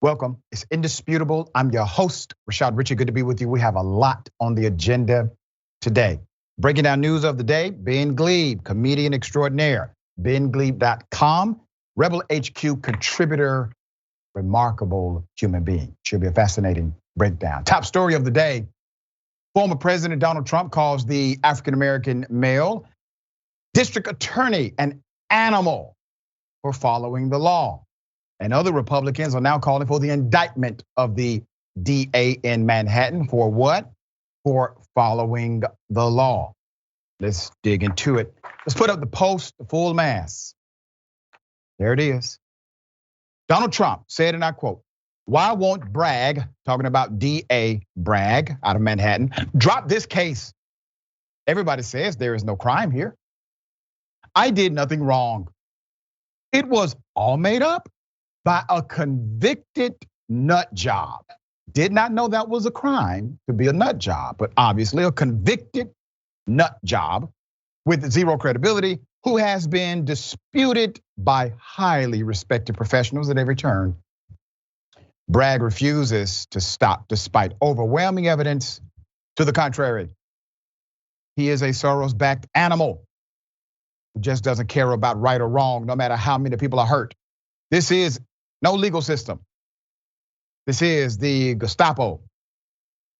Welcome. It's indisputable. I'm your host, Rashad Richey. Good to be with you. We have a lot on the agenda today. Breaking down news of the day, Ben Glebe, comedian extraordinaire, benglebe.com, Rebel HQ contributor, remarkable human being. Should be a fascinating breakdown. Top story of the day, former President Donald Trump calls the African-American male district attorney an animal for following the law. And other Republicans are now calling for the indictment of the DA in Manhattan for what? For following the law. Let's dig into it. Let's put up the post, the full mass. There it is. Donald Trump said, and I quote, "Why won't Bragg," talking about DA Bragg out of Manhattan, "drop this case? Everybody says there is no crime here. I did nothing wrong. It was all made up by a convicted nut job." Did not know that was a crime to be a nut job, but obviously a convicted nut job with zero credibility who has been disputed by highly respected professionals at every turn. Bragg refuses to stop despite overwhelming evidence to the contrary. He is a Soros-backed animal who just doesn't care about right or wrong, no matter how many people are hurt. This is no legal system. This is the Gestapo.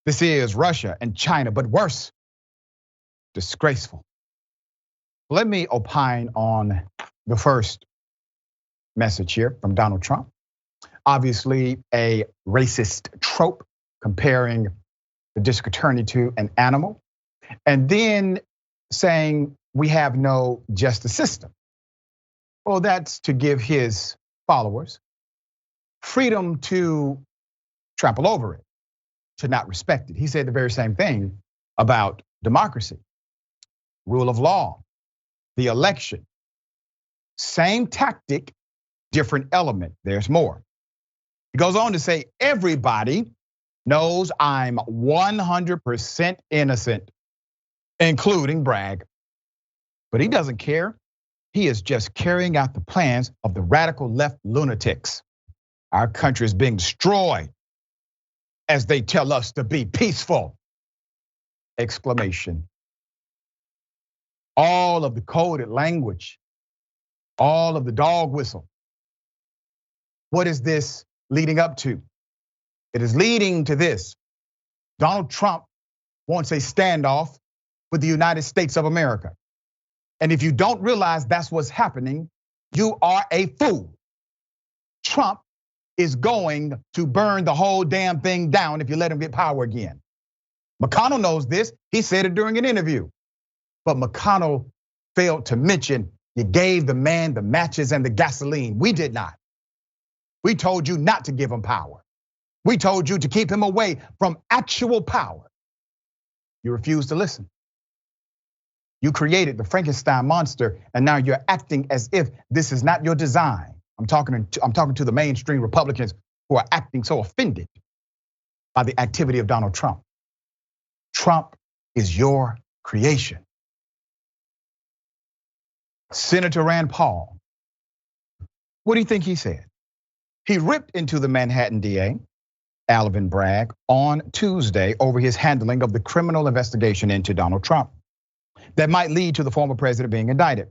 This is Russia and China, but worse, disgraceful. Let me opine on the first message here from Donald Trump. Obviously a racist trope, comparing the district attorney to an animal, and then saying we have no justice system. Well, that's to give his followers freedom to trample over it, to not respect it. He said the very same thing about democracy, rule of law, the election. Same tactic, different element. There's more. He goes on to say, everybody knows I'm 100% innocent, including Bragg. But he doesn't care. He is just carrying out the plans of the radical left lunatics. Our country is being destroyed as they tell us to be peaceful. Exclamation. All of the coded language, all of the dog whistle. What is this leading up to? It is leading to this. Donald Trump wants a standoff with the United States of America. And if you don't realize that's what's happening, you are a fool. Trump is going to burn the whole damn thing down if you let him get power again. McConnell knows this. He said it during an interview. But McConnell failed to mention you gave the man the matches and the gasoline. We did not. We told you not to give him power. We told you to keep him away from actual power. You refused to listen. You created the Frankenstein monster, and now you're acting as if this is not your design. I'm talking to the mainstream Republicans who are acting so offended by the activity of Donald Trump. Trump is your creation. Senator Rand Paul, what do you think he said? He ripped into the Manhattan DA, Alvin Bragg, on Tuesday over his handling of the criminal investigation into Donald Trump that might lead to the former president being indicted.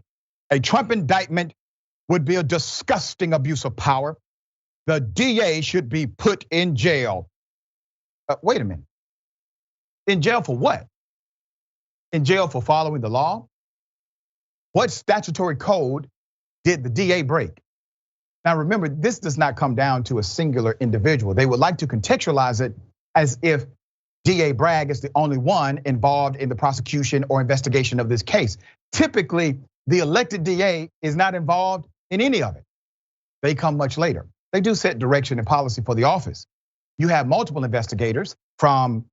A Trump indictment would be a disgusting abuse of power. The DA should be put in jail. Wait a minute. In jail for what? In jail for following the law? What statutory code did the DA break? Now remember, this does not come down to a singular individual. They would like to contextualize it as if DA Bragg is the only one involved in the prosecution or investigation of this case. Typically, the elected DA is not involved in any of it. They come much later. They do set direction and policy for the office. You have multiple investigators, from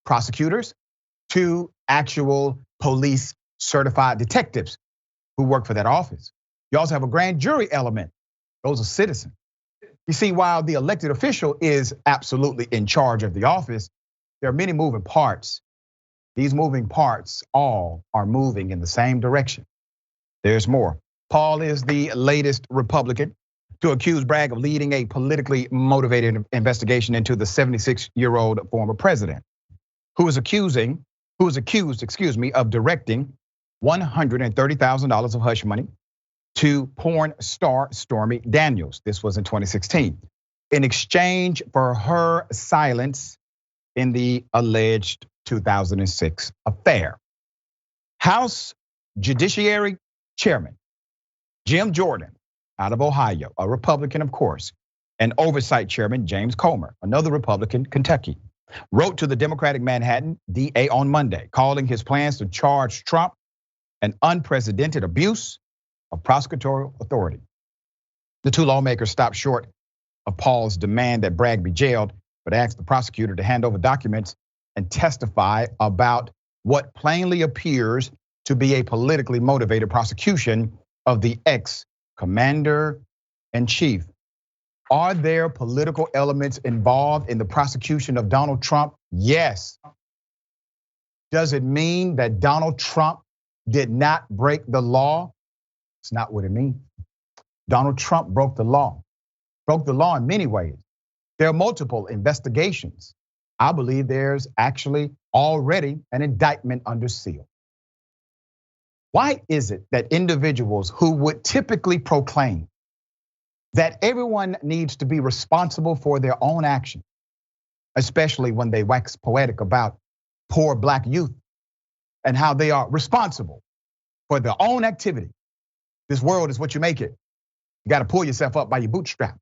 prosecutors to actual police certified detectives who work for that office. You also have a grand jury element. Those are citizens. You see, while the elected official is absolutely in charge of the office, there are many moving parts. These moving parts all are moving in the same direction. There's more. Paul is the latest Republican to accuse Bragg of leading a politically motivated investigation into the 76-year-old former president, who is accused, of directing $130,000 of hush money to porn star Stormy Daniels. This was in 2016, in exchange for her silence in the alleged 2006 affair. House Judiciary Chairman Jim Jordan, out of Ohio, a Republican, of course, and Oversight Chairman James Comer, another Republican, Kentucky, wrote to the Democratic Manhattan DA on Monday, calling his plans to charge Trump an unprecedented abuse of prosecutorial authority. The two lawmakers stopped short of Paul's demand that Bragg be jailed, but asked the prosecutor to hand over documents and testify about what plainly appears to be a politically motivated prosecution of the ex-commander-in-chief. Are there political elements involved in the prosecution of Donald Trump? Yes. Does it mean that Donald Trump did not break the law? It's not what it means. Donald Trump broke the law in many ways. There are multiple investigations. I believe there's actually already an indictment under seal. Why is it that individuals who would typically proclaim that everyone needs to be responsible for their own actions, especially when they wax poetic about poor Black youth and how they are responsible for their own activity? This world is what you make it. You got to pull yourself up by your bootstrap.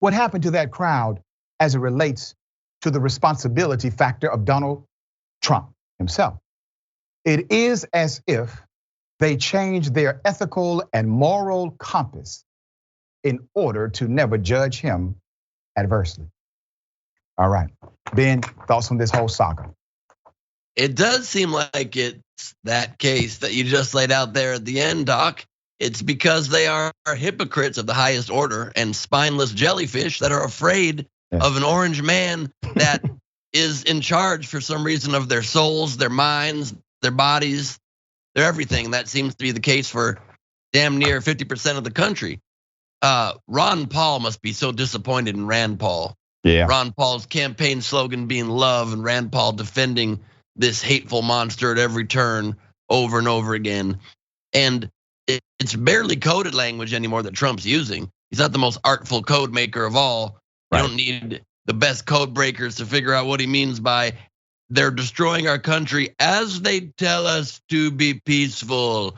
What happened to that crowd as it relates to the responsibility factor of Donald Trump himself? It is as if they changed their ethical and moral compass in order to never judge him adversely. All right, Ben, thoughts on this whole saga? It does seem like it's that case that you just laid out there at the end, Doc. It's because they are hypocrites of the highest order and spineless jellyfish that are afraid of an orange man that is in charge for some reason of their souls, their minds, their bodies, their everything. That seems to be the case for damn near 50% of the country. Ron Paul must be so disappointed in Rand Paul. Yeah. Ron Paul's campaign slogan being love, and Rand Paul defending this hateful monster at every turn over and over again. And it's barely coded language anymore that Trump's using. He's not the most artful code maker of all. You don't need the best code breakers to figure out what he means by they're destroying our country as they tell us to be peaceful.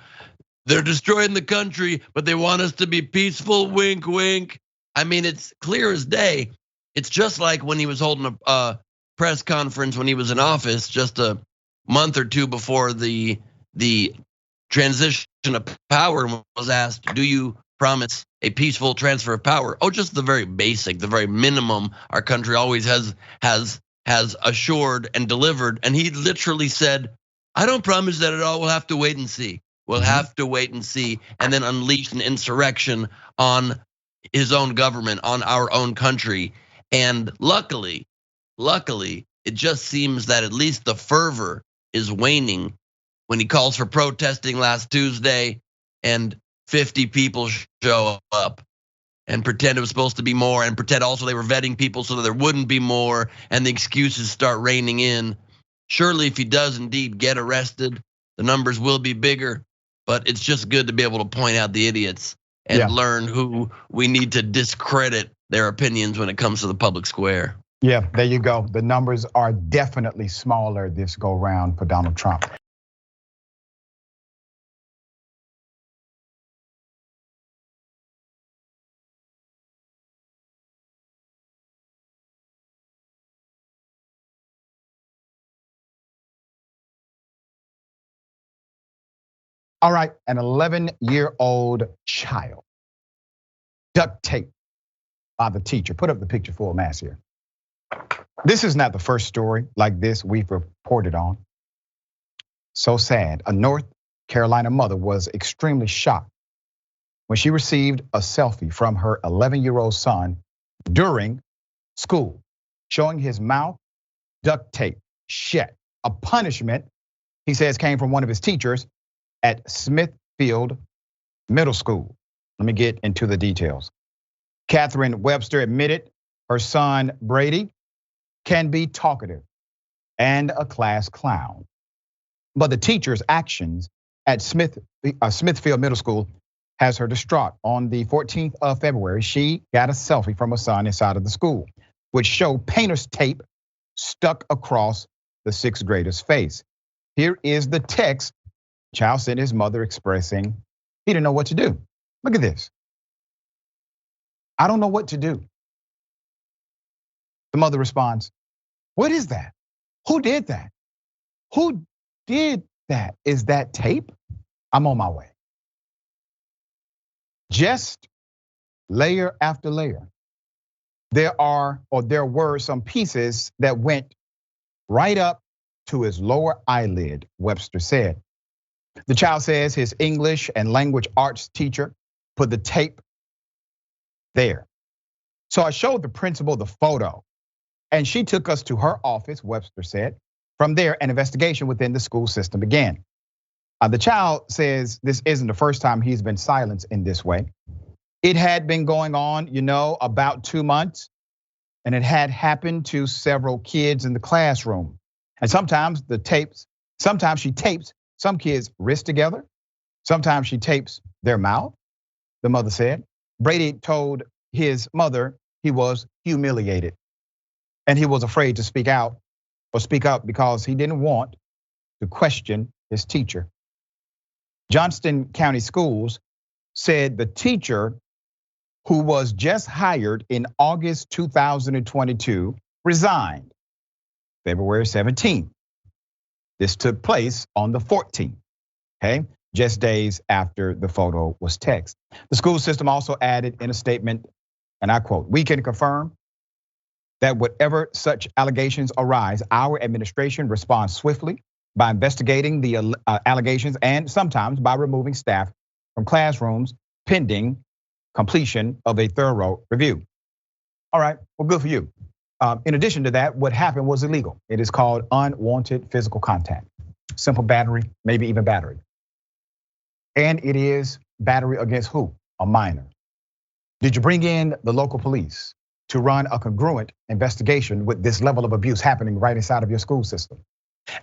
They're destroying the country, but they want us to be peaceful, wink, wink. I mean, it's clear as day. It's just like when he was holding a press conference when he was in office just a month or two before the transition of power, and was asked, do you promise a peaceful transfer of power? Oh, just the very basic, the very minimum our country always has assured and delivered. And he literally said, I don't promise that at all. We'll have to wait and see. We'll have to wait and see, and then unleash an insurrection on his own government, on our own country. And luckily, it just seems that at least the fervor is waning when he calls for protesting last Tuesday and 50 people show up and pretend it was supposed to be more, and pretend also they were vetting people so that there wouldn't be more, and the excuses start raining in. Surely if he does indeed get arrested, the numbers will be bigger, but it's just good to be able to point out the idiots and learn who we need to discredit their opinions when it comes to the public square. Yeah, there you go. The numbers are definitely smaller this go round for Donald Trump. All right, an 11-year-old child duct taped by the teacher. Put up the picture full mass here. This is not the first story like this we've reported on. So sad. A North Carolina mother was extremely shocked when she received a selfie from her 11-year-old son during school, showing his mouth duct tape shut. A punishment, he says, came from one of his teachers at Smithfield Middle School. Let me get into the details. Catherine Webster admitted her son Brady can be talkative and a class clown. But the teacher's actions at Smithfield Middle School has her distraught. On the 14th of February, she got a selfie from her son inside of the school, which showed painter's tape stuck across the sixth grader's face. Here is the text child sent his mother expressing he didn't know what to do. Look at this. I don't know what to do. The mother responds, what is that? Who did that? Who did that? Is that tape? I'm on my way. Just layer after layer. There were some pieces that went right up to his lower eyelid, Webster said. The child says his English and language arts teacher put the tape there. So I showed the principal the photo, and she took us to her office, Webster said. From there, an investigation within the school system began. The child says this isn't the first time he's been silenced in this way. It had been going on, about 2 months, and it had happened to several kids in the classroom. And sometimes she tapes some kids' wrists together. Sometimes she tapes their mouth, the mother said. Brady told his mother he was humiliated, and he was afraid to speak out or speak up because he didn't want to question his teacher. Johnston County Schools said the teacher, who was just hired in August 2022, resigned February 17th. This took place on the 14th, okay? Just days after the photo was texted. The school system also added in a statement, and I quote, we can confirm that whatever such allegations arise, our administration responds swiftly by investigating the allegations and sometimes by removing staff from classrooms pending completion of a thorough review. All right, well, good for you. In addition to that, what happened was illegal. It is called unwanted physical contact. Simple battery, maybe even battery. And it is battery against who? A minor. Did you bring in the local police to run a congruent investigation with this level of abuse happening right inside of your school system?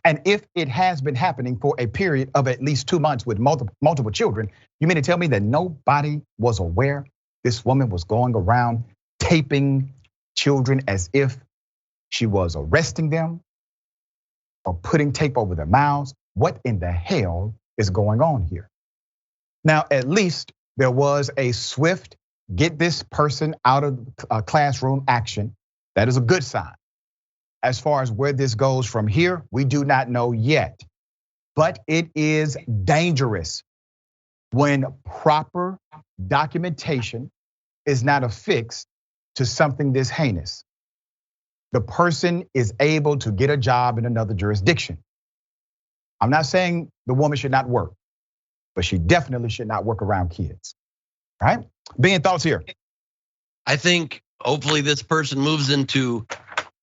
And if it has been happening for a period of at least 2 months with multiple children, you mean to tell me that nobody was aware this woman was going around taping children as if she was arresting them or putting tape over their mouths? What in the hell is going on here? Now, at least there was a swift get this person out of classroom action. That is a good sign. As far as where this goes from here, we do not know yet. But it is dangerous when proper documentation is not affixed to something this heinous. The person is able to get a job in another jurisdiction. I'm not saying the woman should not work, but she definitely should not work around kids, right? Being thoughts here. I think hopefully this person moves into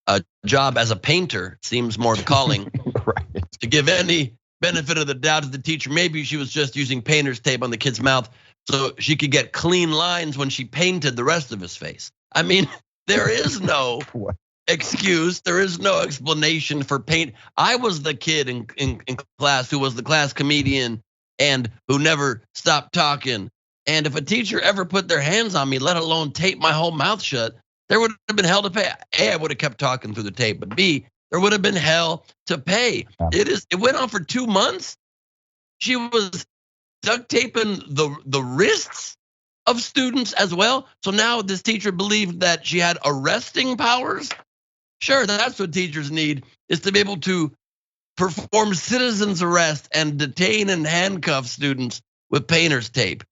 a job as a painter, seems more calling. Right. To give any benefit of the doubt to the teacher, maybe she was just using painter's tape on the kid's mouth so she could get clean lines when she painted the rest of his face. I mean, there is no excuse, there is no explanation for paint. I was the kid in class who was the class comedian and who never stopped talking. And if a teacher ever put their hands on me, let alone tape my whole mouth shut, there would have been hell to pay. A, I would have kept talking through the tape, but B, there would have been hell to pay. It went on for 2 months. She was duct taping the wrists of students as well. So now this teacher believed that she had arresting powers. Sure, that's what teachers need, is to be able to perform citizen's arrest and detain and handcuff students with painter's tape.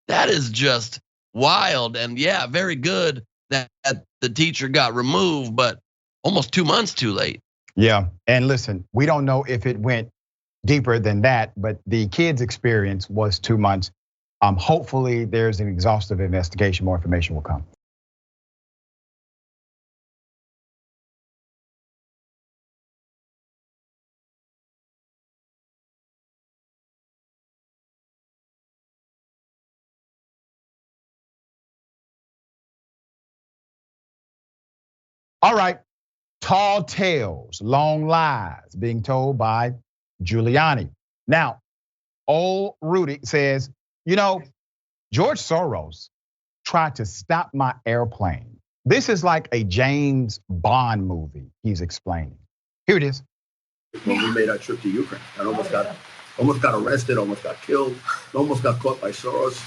That is just wild. And yeah, very good that the teacher got removed, but almost 2 months too late. Yeah, and listen, we don't know if it went deeper than that, but the kid's experience was 2 months. Hopefully there's an exhaustive investigation, more information will come. All right, tall tales, long lies being told by Giuliani. Now, old Rudy says, George Soros tried to stop my airplane. This is like a James Bond movie, he's explaining. Here it is. When we made our trip to Ukraine, I almost got arrested, almost got killed, almost got caught by Soros.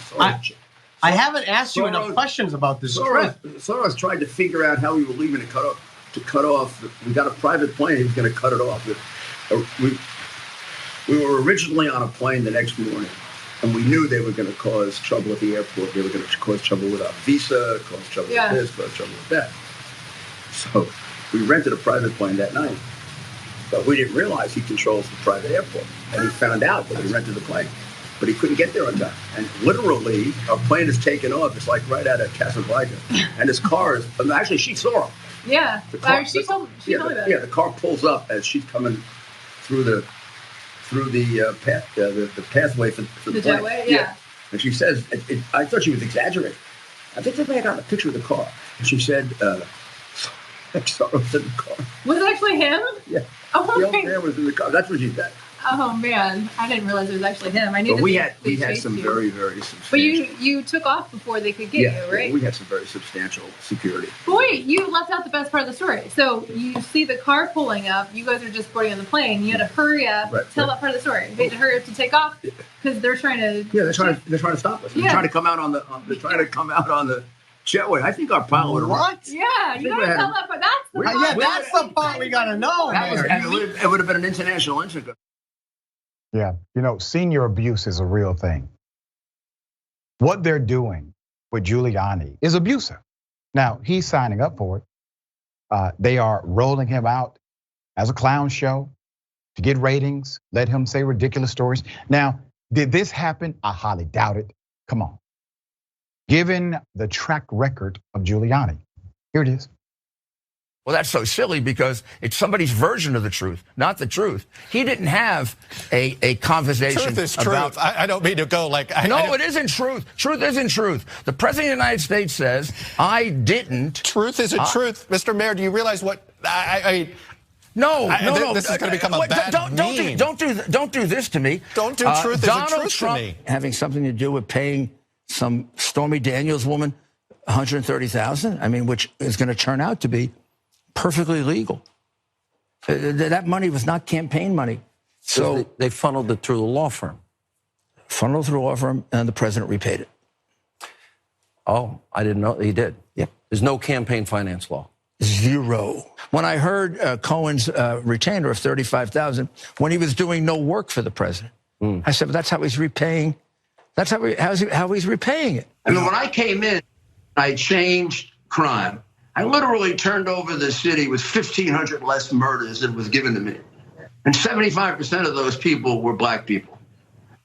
I haven't asked you enough questions about this trip. Soros tried to figure out how we were leaving to cut off. We got a private plane. He was going to cut it off. We were originally on a plane the next morning, and we knew they were going to cause trouble at the airport. They were going to cause trouble with our visa, cause trouble with this, cause trouble with that. So we rented a private plane that night, but we didn't realize he controls the private airport, and he found out that we rented the plane. But he couldn't get there on time. And literally, our plane is taken off. It's like right out of Casablanca. And his car is, actually, she saw him. Yeah, she told me that. Yeah, the car pulls up as she's coming through the pathway for the plane. Jetway, yeah. And she says, I thought she was exaggerating. I think they got a picture of the car. And she said, Soros in the car. Was it actually him? Yeah. Oh, the old man was in the car. That's what she said. Oh man, I didn't realize it was actually him. I knew. But we had some very, very substantial. But you took off before they could get you, right? Yeah, we had some very substantial security. Boy, you left out the best part of the story. So you see the car pulling up. You guys are just boarding on the plane. You had to hurry up. Tell that part of the story. You had to hurry up to take off because they're trying to. Yeah, they're trying to stop us. They're trying to come out on the. They're trying to come out on the jetway. I think our pilot. What? Yeah, you gotta tell that part. That's the part. Yeah, that's the part we gotta know. It would have been an international incident. Yeah, senior abuse is a real thing. What they're doing with Giuliani is abusive. Now, he's signing up for it. They are rolling him out as a clown show to get ratings, let him say ridiculous stories. Now, did this happen? I highly doubt it. Come on. Given the track record of Giuliani, here it is. Well, that's so silly because it's somebody's version of the truth, not the truth. He didn't have a conversation. Truth is about, truth. I don't mean to go like. No, it isn't truth. Truth isn't truth. The president of the United States says, I didn't. Truth isn't truth. Mr. Mayor, do you realize what No. This is going to become a bad meme. Don't do this to me. Don't do truth isn't truth to me. Having something to do with paying some Stormy Daniels woman $130,000. I mean, which is going to turn out to be perfectly legal. That money was not campaign money. So they funneled it through the law firm. Funneled through a law firm, and the president repaid it. Oh, I didn't know he did. Yeah. There's no campaign finance law. Zero. When I heard Cohen's retainer of $35,000 when he was doing no work for the president, I said, well, that's how he's repaying. That's how he's repaying it. I mean, when I came in, I changed crime. I literally turned over the city with 1,500 less murders than was given to me. And 75% of those people were black people.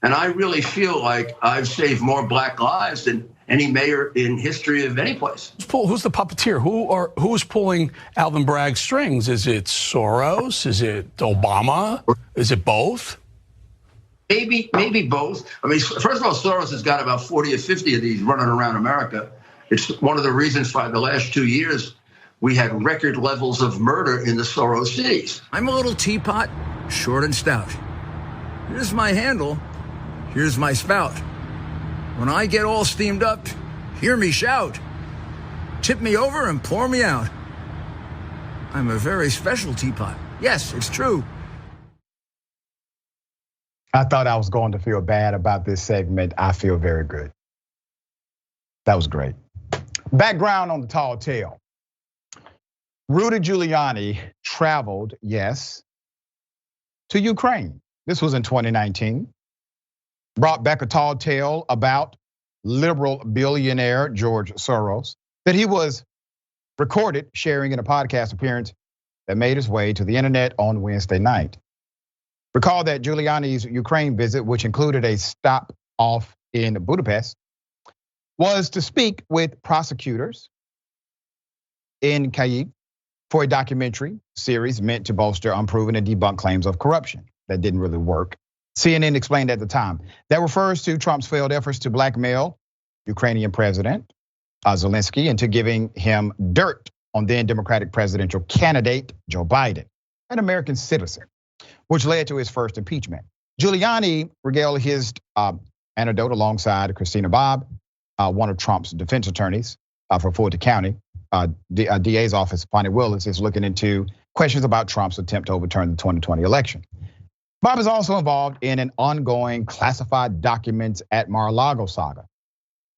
And I really feel like I've saved more black lives than any mayor in history of any place. Who's the puppeteer? Who's pulling Alvin Bragg's strings? Is it Soros? Is it Obama? Is it both? Maybe both. I mean, first of all, Soros has got about 40 or 50 of these running around America. It's one of the reasons why the last 2 years we had record levels of murder in the Soros cities. I'm a little teapot, short and stout. Here's my handle. Here's my spout. When I get all steamed up, hear me shout. Tip me over and pour me out. I'm a very special teapot. Yes, it's true. I thought I was going to feel bad about this segment. I feel very good. That was great. Background on the tall tale. Rudy Giuliani traveled, yes, to Ukraine. This was in 2019. Brought back a tall tale about liberal billionaire George Soros that he was recorded sharing in a podcast appearance that made its way to the internet on Wednesday night. Recall that Giuliani's Ukraine visit, which included a stop off in Budapest, was to speak with prosecutors in Kyiv for a documentary series meant to bolster unproven and debunk claims of corruption that didn't really work. CNN explained at the time. That refers to Trump's failed efforts to blackmail Ukrainian President Zelensky into giving him dirt on then Democratic presidential candidate Joe Biden, an American citizen, which led to his first impeachment. Giuliani regaled his anecdote alongside Christina Bobb, one of Trump's defense attorneys for Fulton County. DA's office, Bonnie Willis, is looking into questions about Trump's attempt to overturn the 2020 election. Bob is also involved in an ongoing classified documents at Mar-a-Lago saga.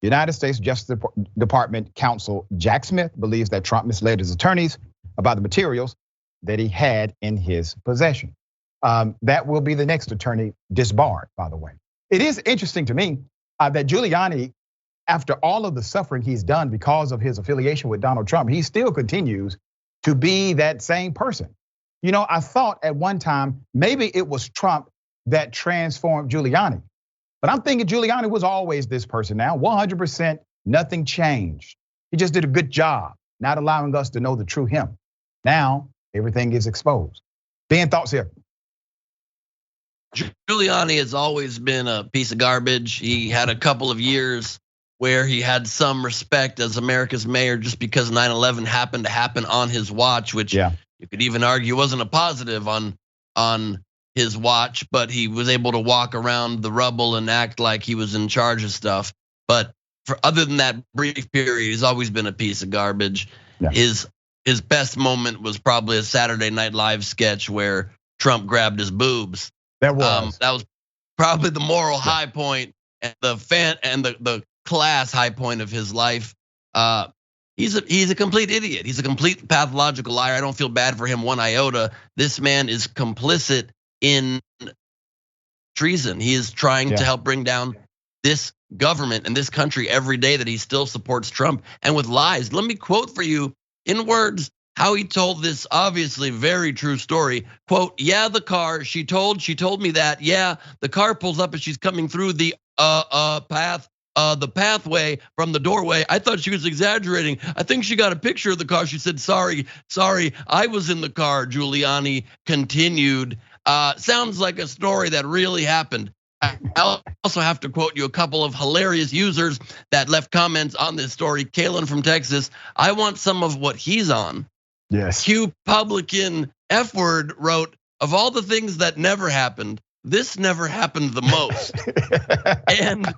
United States Justice Department counsel Jack Smith believes that Trump misled his attorneys about the materials that he had in his possession. That will be the next attorney disbarred, by the way. It is interesting to me that Giuliani, after all of the suffering he's done because of his affiliation with Donald Trump, he still continues to be that same person. You know, I thought at one time, maybe it was Trump that transformed Giuliani. But I'm thinking Giuliani was always this person now, 100%, nothing changed. He just did a good job, not allowing us to know the true him. Now, everything is exposed. Ben, thoughts here? Giuliani has always been a piece of garbage. He had a couple of years where he had some respect as America's mayor just because 9/11 happened to happen on his watch, which you could even argue wasn't a positive on his watch, but he was able to walk around the rubble and act like he was in charge of stuff. But for other than that brief period, he's always been a piece of garbage. Yeah. His best moment was probably a Saturday Night Live sketch where Trump grabbed his boobs. That was probably the moral high point and the class high point of his life. He's a complete idiot. He's a complete pathological liar. I don't feel bad for him one iota. This man is complicit in treason. He is trying to help bring down this government and this country every day that he still supports Trump and with lies. Let me quote for you in words how he told this obviously very true story. Quote, yeah, the car, she told me that, yeah, the car pulls up as she's coming through the pathway from the doorway. I thought she was exaggerating. I think she got a picture of the car. She said, sorry, I was in the car, Giuliani continued. Sounds like a story that really happened. I also have to quote you a couple of hilarious users that left comments on this story. Kalen from Texas, I want some of what he's on. Yes. Q Publican F word wrote, of all the things that never happened, this never happened the most. And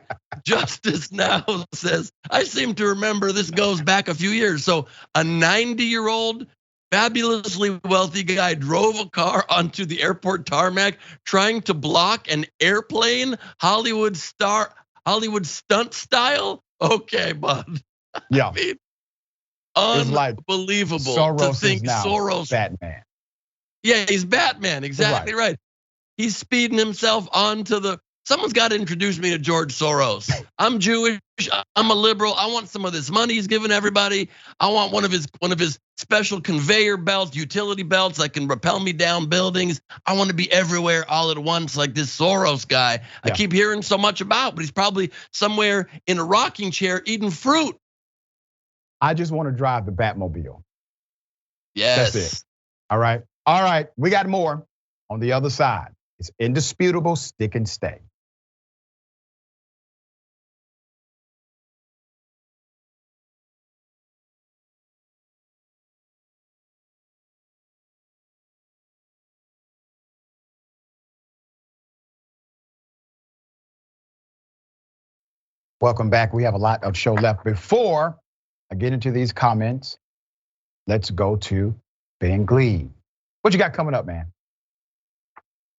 Justice Now says, I seem to remember this goes back a few years. So a 90-year-old fabulously wealthy guy drove a car onto the airport tarmac trying to block an airplane, Hollywood stunt style. Okay, bud. Yeah. I mean, unbelievable to think Soros. Batman. Yeah, he's Batman. Exactly right. He's speeding himself onto someone's got to introduce me to George Soros. I'm Jewish, I'm a liberal. I want some of this money he's giving everybody. I want one of his special conveyor belts, utility belts that can rappel me down buildings. I want to be everywhere all at once like this Soros guy I keep hearing so much about, but he's probably somewhere in a rocking chair eating fruit. I just want to drive the Batmobile. Yes. That's it. All right, we got more on the other side. It's indisputable, stick and stay. Welcome back. We have a lot of show left. Before I get into these comments, let's go to Ben Glebe. What you got coming up, man?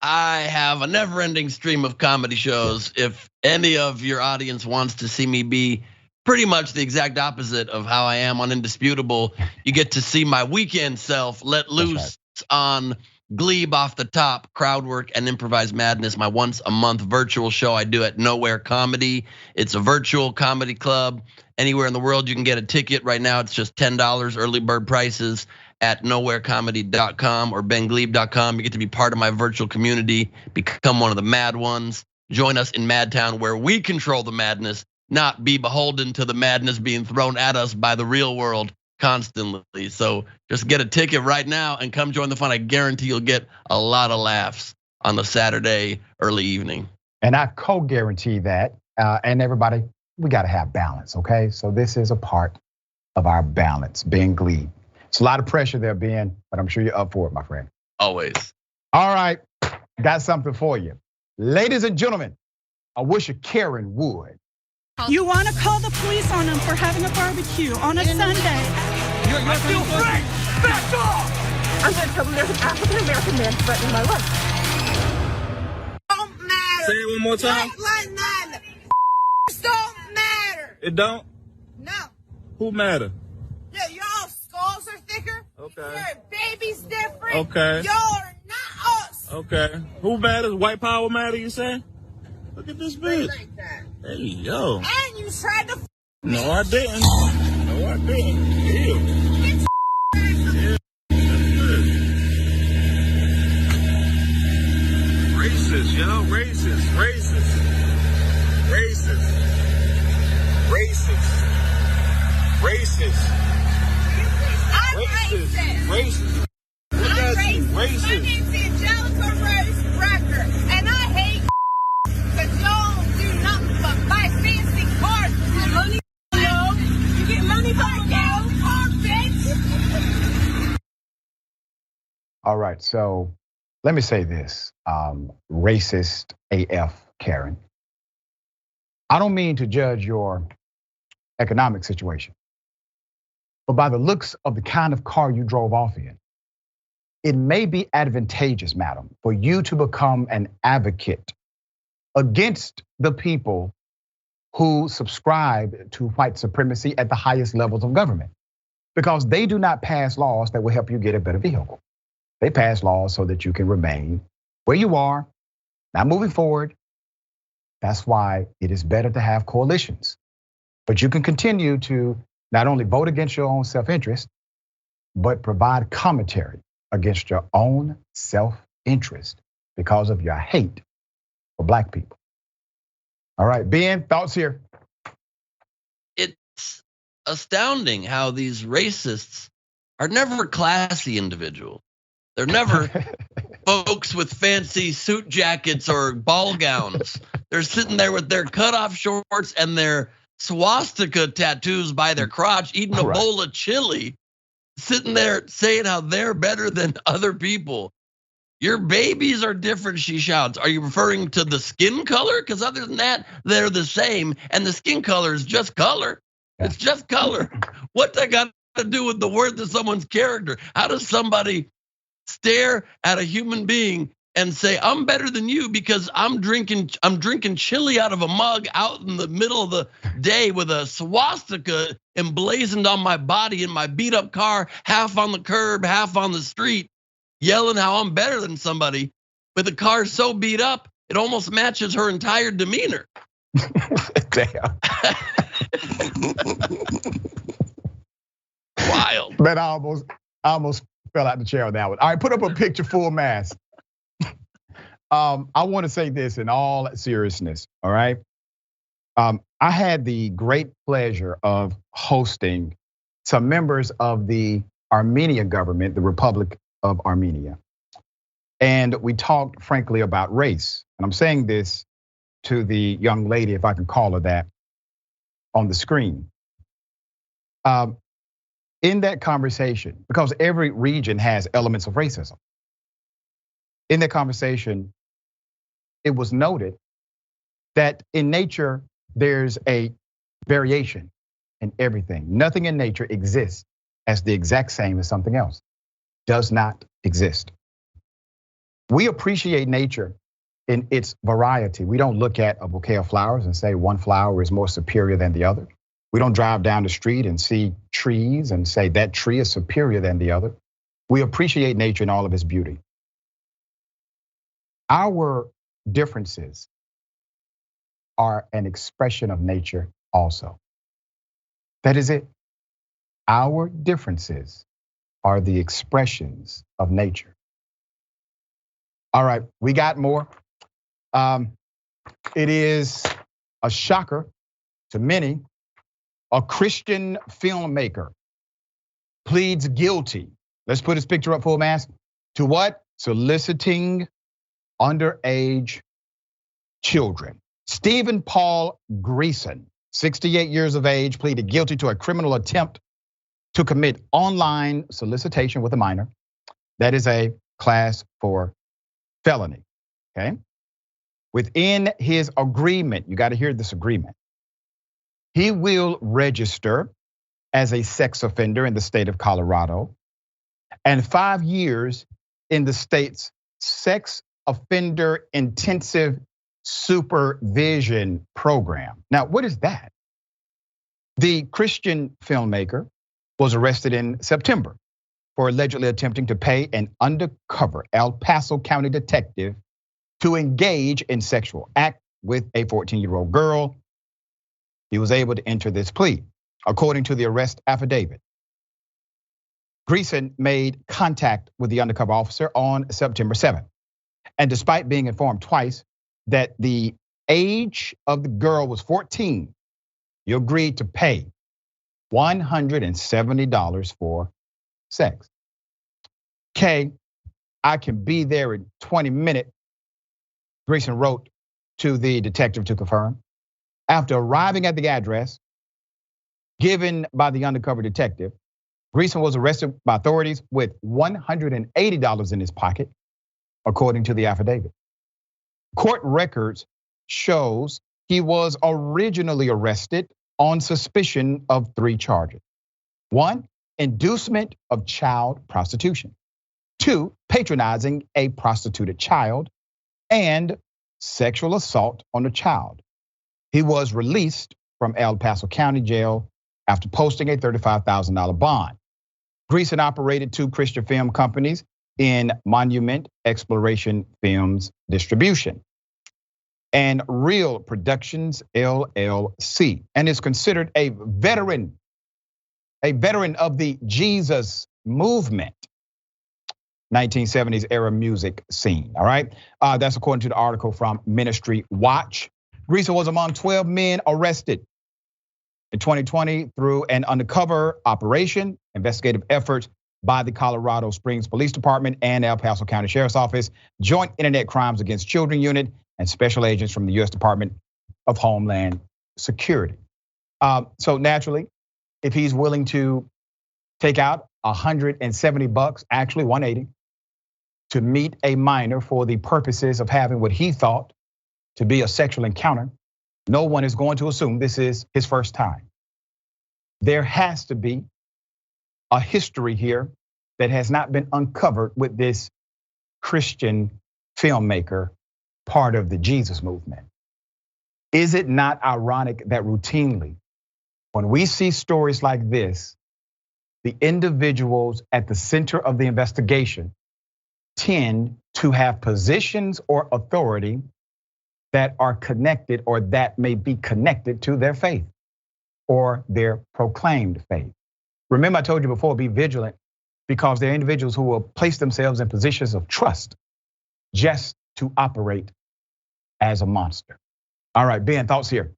I have a never-ending stream of comedy shows. If any of your audience wants to see me be pretty much the exact opposite of how I am on Indisputable, you get to see my weekend self let loose on Glebe Off the Top, crowd work and improvised madness, my once a month virtual show I do at Nowhere Comedy. It's a virtual comedy club. Anywhere in the world you can get a ticket. Right now it's just $10 early bird prices at nowherecomedy.com or benglebe.com. You get to be part of my virtual community, become one of the mad ones. Join us in Madtown where we control the madness, not be beholden to the madness being thrown at us by the real world constantly. So just get a ticket right now and come join the fun. I guarantee you'll get a lot of laughs on the Saturday early evening. And I co-guarantee that. And everybody, we gotta have balance, okay? So this is a part of our balance, Ben Glebe. It's a lot of pressure there, Ben, but I'm sure you're up for it, my friend. Always. All right, got something for you. Ladies and gentlemen, I wish a Karen would. You want to call the police on them for having a barbecue on a Sunday. I feel free! Back off! I'm going to tell them there's an African-American man threatening my life. Don't matter. Say it one more time. Don't matter. It don't? No. Who matter? Yeah, y'all skulls are thicker. Okay. Your baby's different. Okay. Y'all are not us. Okay. Who matters? White power matter, you say? Look at this bitch. Like that. Hey, yo. And you tried to No, I didn't. No, I didn't. Ew. Yeah. Racist, yo. Racist. Racist. Racist. Racist. Racist. I'm racist. Racist. I'm racist. Racist. My name's Angelica Rose Brecker, and I hate because y'all do nothing but buy fancy cars with money. Yo, you get money from a car, bitch. All right, so let me say this, racist AF, Karen. I don't mean to judge your economic situation, but by the looks of the kind of car you drove off in, it may be advantageous, madam, for you to become an advocate against the people who subscribe to white supremacy at the highest levels of government, because they do not pass laws that will help you get a better vehicle. They pass laws so that you can remain where you are, not moving forward. That's why it is better to have coalitions. But you can continue to not only vote against your own self-interest, but provide commentary against your own self-interest because of your hate for black people. All right, Ben, thoughts here? It's astounding how these racists are never classy individuals. They're never folks with fancy suit jackets or ball gowns. They're sitting there with their cutoff shorts and their swastika tattoos by their crotch, eating a bowl of chili, sitting there saying how they're better than other people. Your babies are different, she shouts. Are you referring to the skin color? Because other than that, they're the same. And the skin color is just color. It's just color. What that got to do with the worth of someone's character? How does somebody stare at a human being and say, I'm better than you because I'm drinking chili out of a mug out in the middle of the day with a swastika emblazoned on my body in my beat up car, half on the curb, half on the street, yelling how I'm better than somebody with a car so beat up, it almost matches her entire demeanor. Damn. Wild. Man, I almost fell out the chair on that one. All right, put up a picture full mask. I want to say this in all seriousness, all right? I had the great pleasure of hosting some members of the Armenian government, the Republic of Armenia. And we talked frankly about race. And I'm saying this to the young lady, if I can call her that, on the screen. In that conversation, because every region has elements of racism. In that conversation, it was noted that in nature, there's a variation in everything. Nothing in nature exists as the exact same as something else. Does not exist. We appreciate nature in its variety. We don't look at a bouquet of flowers and say one flower is more superior than the other. We don't drive down the street and see trees and say that tree is superior than the other. We appreciate nature in all of its beauty. Our differences are an expression of nature also. That is it. Our differences are the expressions of nature. All right, we got more. It is a shocker to many. A Christian filmmaker pleads guilty. Let's put his picture up full mask. To what? Soliciting underage children. Stephen Paul Greason, 68 years of age, pleaded guilty to a criminal attempt to commit online solicitation with a minor. That is a class 4 felony, okay? Within his agreement, you got to hear this agreement, he will register as a sex offender in the state of Colorado and 5 years in the state's sex offender intensive supervision program. Now, what is that? The Christian filmmaker was arrested in September for allegedly attempting to pay an undercover El Paso County detective to engage in sexual act with a 14-year-old girl. He was able to enter this plea. According to the arrest affidavit, Greason made contact with the undercover officer on September 7th. And despite being informed twice that the age of the girl was 14, he agreed to pay $170 for sex. Okay, I can be there in 20 minutes, Greason wrote to the detective to confirm. After arriving at the address given by the undercover detective, Greason was arrested by authorities with $180 in his pocket, according to the affidavit. Court records shows he was originally arrested on suspicion of 3 charges. 1, inducement of child prostitution. 2, patronizing a prostituted child. And sexual assault on a child. He was released from El Paso County Jail after posting a $35,000 bond. Greason operated 2 Christian film companies in Monument Exploration Films Distribution and Real Productions LLC, and is considered a veteran of the Jesus movement, 1970s era music scene, all right? That's according to the article from Ministry Watch. Greason was among 12 men arrested in 2020 through an undercover operation, investigative efforts by the Colorado Springs Police Department and El Paso County Sheriff's Office, Joint Internet Crimes Against Children Unit, and special agents from the U.S. Department of Homeland Security. So naturally, if he's willing to take out $170, actually $180, to meet a minor for the purposes of having what he thought to be a sexual encounter, no one is going to assume this is his first time. There has to be a history here that has not been uncovered with this Christian filmmaker, part of the Jesus movement. Is it not ironic that routinely, when we see stories like this, the individuals at the center of the investigation tend to have positions or authority that are connected or that may be connected to their faith or their proclaimed faith? Remember, I told you before, be vigilant, because there are individuals who will place themselves in positions of trust just to operate as a monster. All right, Ben, thoughts here?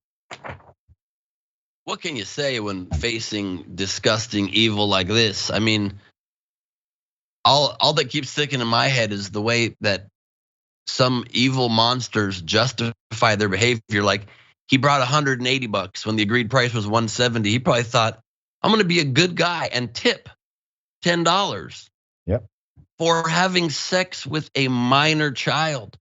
What can you say when facing disgusting evil like this? I mean, all that keeps sticking in my head is the way that some evil monsters justify their behavior. Like, he brought $180 when the agreed price was $170. He probably thought, I'm gonna be a good guy and tip $10. Yep. For having sex with a minor child.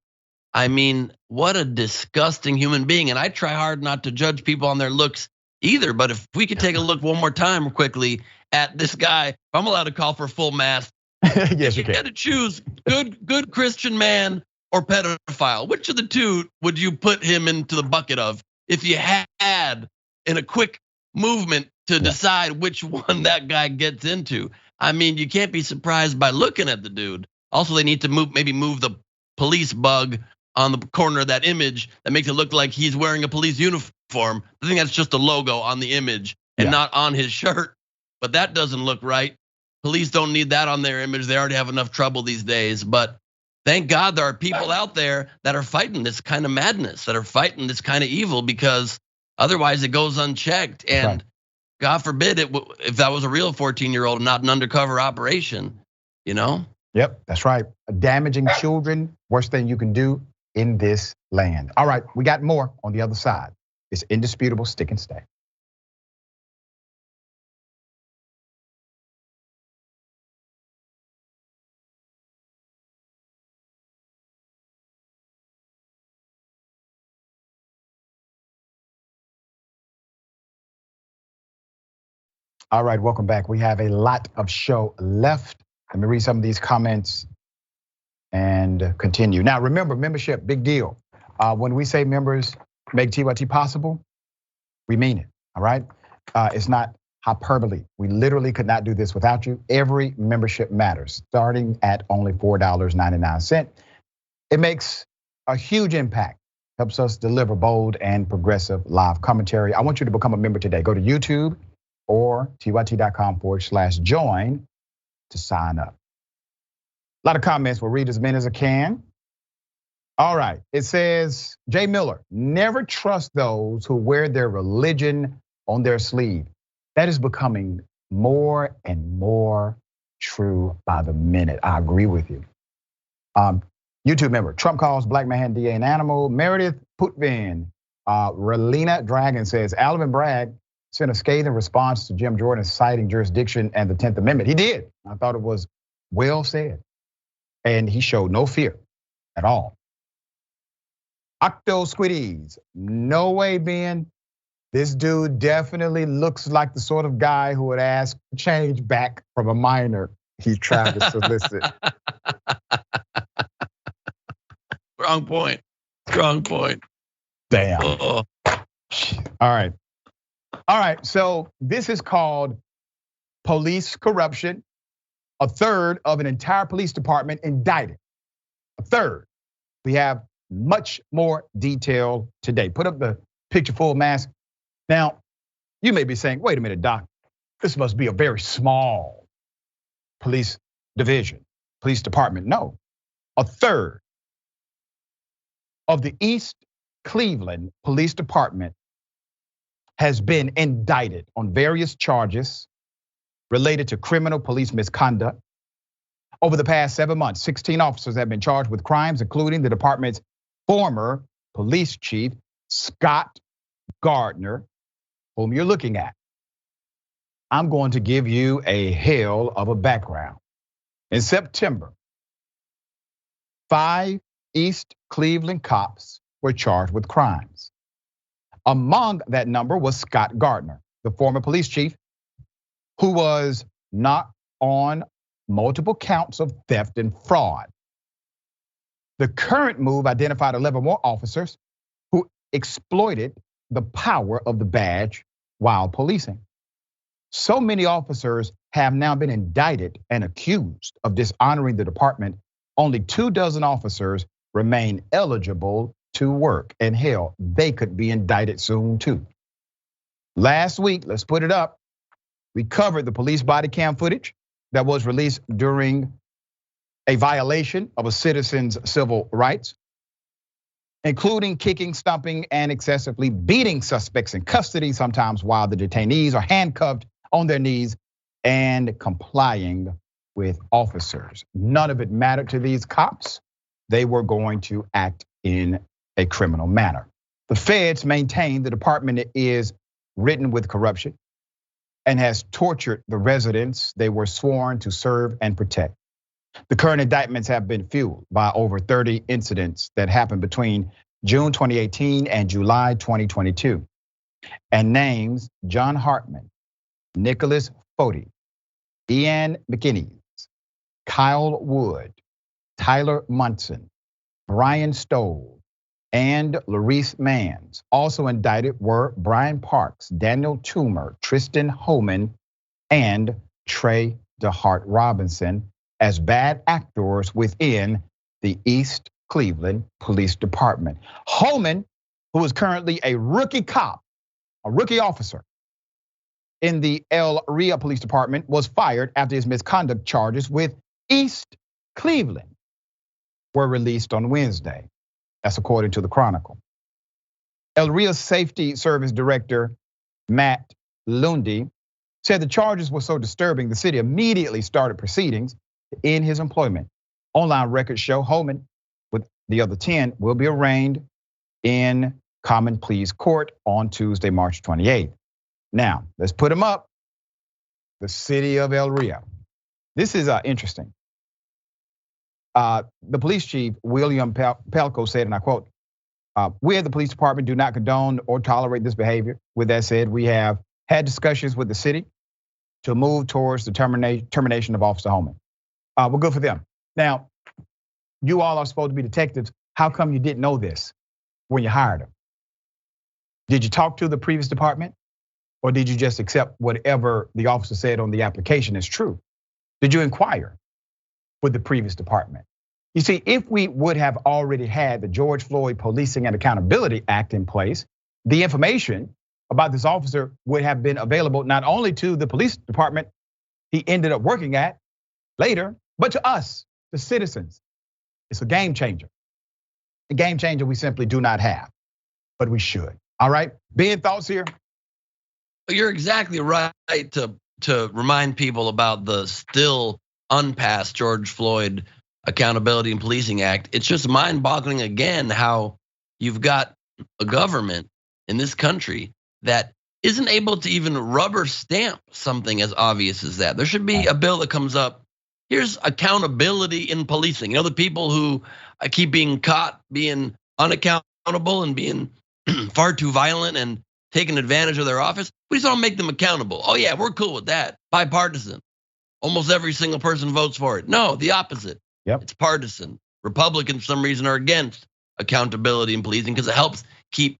I mean, what a disgusting human being. And I try hard not to judge people on their looks either, but if we could take a look one more time quickly at this guy, if I'm allowed to call for full mass. Yes, you can. You got to choose good Christian man or pedophile. Which of the two would you put him into the bucket of if you had in a quick movement to decide which one that guy gets into? I mean, you can't be surprised by looking at the dude. Also, they need to maybe move the police bug on the corner of that image that makes it look like he's wearing a police uniform. I think that's just a logo on the image and not on his shirt, but that doesn't look right. Police don't need that on their image. They already have enough trouble these days. But thank God there are people out there that are fighting this kind of madness, that are fighting this kind of evil, because otherwise it goes unchecked. And God forbid if that was a real 14-year-old, not an undercover operation, you know? Yep, that's right. Damaging children, worst thing you can do in this land. All right, we got more on the other side. It's indisputable. Stick and stay. All right, welcome back. We have a lot of show left. Let me read some of these comments and continue. Now, remember, membership, big deal. When we say members make TYT possible, we mean it, all right? It's not hyperbole. We literally could not do this without you. Every membership matters, starting at only $4.99. It makes a huge impact, helps us deliver bold and progressive live commentary. I want you to become a member today. Go to YouTube or tyt.com/join to sign up. A lot of comments, we'll read as many as I can. All right, it says, Jay Miller, never trust those who wear their religion on their sleeve. That is becoming more and more true by the minute. I agree with you. YouTube member, Trump calls black man DA an animal. Meredith Putvin, Relina Dragon says, Alvin Bragg sent a scathing response to Jim Jordan citing jurisdiction and the 10th Amendment. He did. I thought it was well said. And he showed no fear at all. Octo Squiddies, no way, Ben. This dude definitely looks like the sort of guy who would ask for change back from a minor he tried to solicit. Strong point. Strong point. Damn. All right. All right, so this is called police corruption. A third of an entire police department indicted. A third. We have much more detail today. Put up the picture full mask. Now, you may be saying, wait a minute, Doc, this must be a very small police division, police department. No, a third of the East Cleveland Police Department has been indicted on various charges related to criminal police misconduct. Over the past 7 months, 16 officers have been charged with crimes, including the department's former police chief, Scott Gardner, whom you're looking at. I'm going to give you a hell of a background. In September, 5 East Cleveland cops were charged with crimes. Among that number was Scott Gardner, the former police chief, who was not on multiple counts of theft and fraud. The current move identified 11 more officers who exploited the power of the badge while policing. So many officers have now been indicted and accused of dishonoring the department. Only 24 officers remain eligible to work. And hell, they could be indicted soon too. Last week, let's put it up, we covered the police body cam footage that was released during a violation of a citizen's civil rights, including kicking, stomping, and excessively beating suspects in custody, sometimes while the detainees are handcuffed on their knees and complying with officers. None of it mattered to these cops. They were going to act in a criminal manner. The feds maintain the department is ridden with corruption and has tortured the residents they were sworn to serve and protect. The current indictments have been fueled by over 30 incidents that happened between June 2018 and July 2022, and names John Hartman, Nicholas Foti, Ian McKinney, Kyle Wood, Tyler Munson, Brian Stoll, and Larice Mans. Also indicted were Brian Parks, Daniel Toomer, Tristan Holman, and Trey DeHart Robinson as bad actors within the East Cleveland Police Department. Holman, who is currently a rookie cop, a rookie officer in the El Ria Police Department, was fired after his misconduct charges with East Cleveland were released on Wednesday. That's according to the Chronicle. El Ria Safety Service Director Matt Lundy said the charges were so disturbing, the city immediately started proceedings to end his employment. Online records show Holman, with the other 10, will be arraigned in Common Pleas Court on Tuesday, March 28th. Now, let's put them up. The city of El Ria. This is interesting. The police chief, William Pelko, said, and I quote, we at the police department do not condone or tolerate this behavior. With that said, we have had discussions with the city to move towards the termination of Officer Holman. Well, good for them. Now, you all are supposed to be detectives. How come you didn't know this when you hired him? Did you talk to the previous department? Or did you just accept whatever the officer said on the application is true? Did you inquire with the previous department? You see, if we would have already had the George Floyd Policing and Accountability Act in place, the information about this officer would have been available not only to the police department he ended up working at later, but to us, the citizens. It's a game changer. A game changer we simply do not have, but we should. All right, Ben, thoughts here? You're exactly right to remind people about the still unpassed George Floyd Accountability and Policing Act. It's just mind-boggling again how you've got a government in this country that isn't able to even rubber stamp something as obvious as that. There should be a bill that comes up. Here's accountability in policing. You know, the people who keep being caught being unaccountable and being far too violent and taking advantage of their office, we just don't make them accountable. Oh yeah, we're cool with that. Bipartisan. Almost every single person votes for it. No, the opposite. Yep. It's partisan. Republicans, for some reason, are against accountability and policing because it helps keep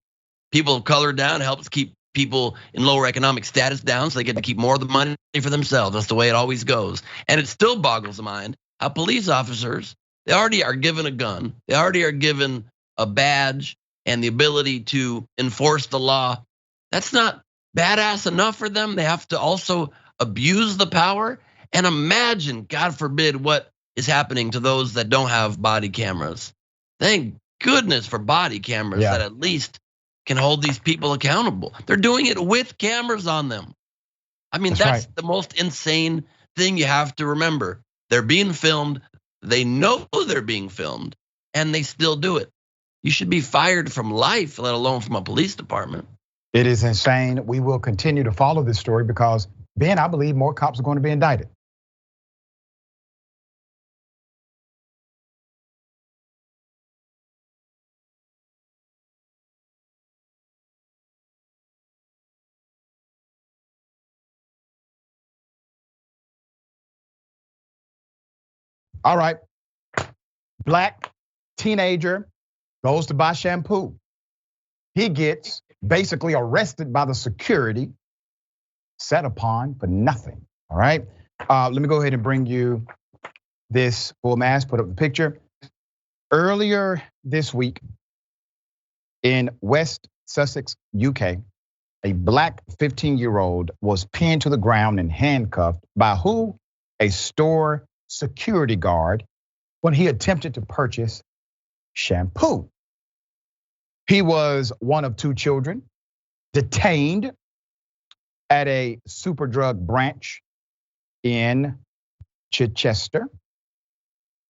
people of color down, it helps keep people in lower economic status down so they get to keep more of the money for themselves. That's the way it always goes. And it still boggles the mind how police officers, they already are given a gun, they already are given a badge and the ability to enforce the law. That's not badass enough for them. They have to also abuse the power. And imagine, God forbid, what is happening to those that don't have body cameras. Thank goodness for body cameras that at least can hold these people accountable. They're doing it with cameras on them. I mean, that's the most insane thing you have to remember. They're being filmed. They know they're being filmed and they still do it. You should be fired from life, let alone from a police department. It is insane. We will continue to follow this story because, Ben, I believe more cops are going to be indicted. All right, black teenager goes to buy shampoo. He gets basically arrested by the security, set upon for nothing, all right? Let me go ahead and bring you this full mass, put up the picture. Earlier this week in West Sussex, UK, a black 15-year-old was pinned to the ground and handcuffed by who? A store security guard when he attempted to purchase shampoo. He was one of two children detained at a super drug branch in Chichester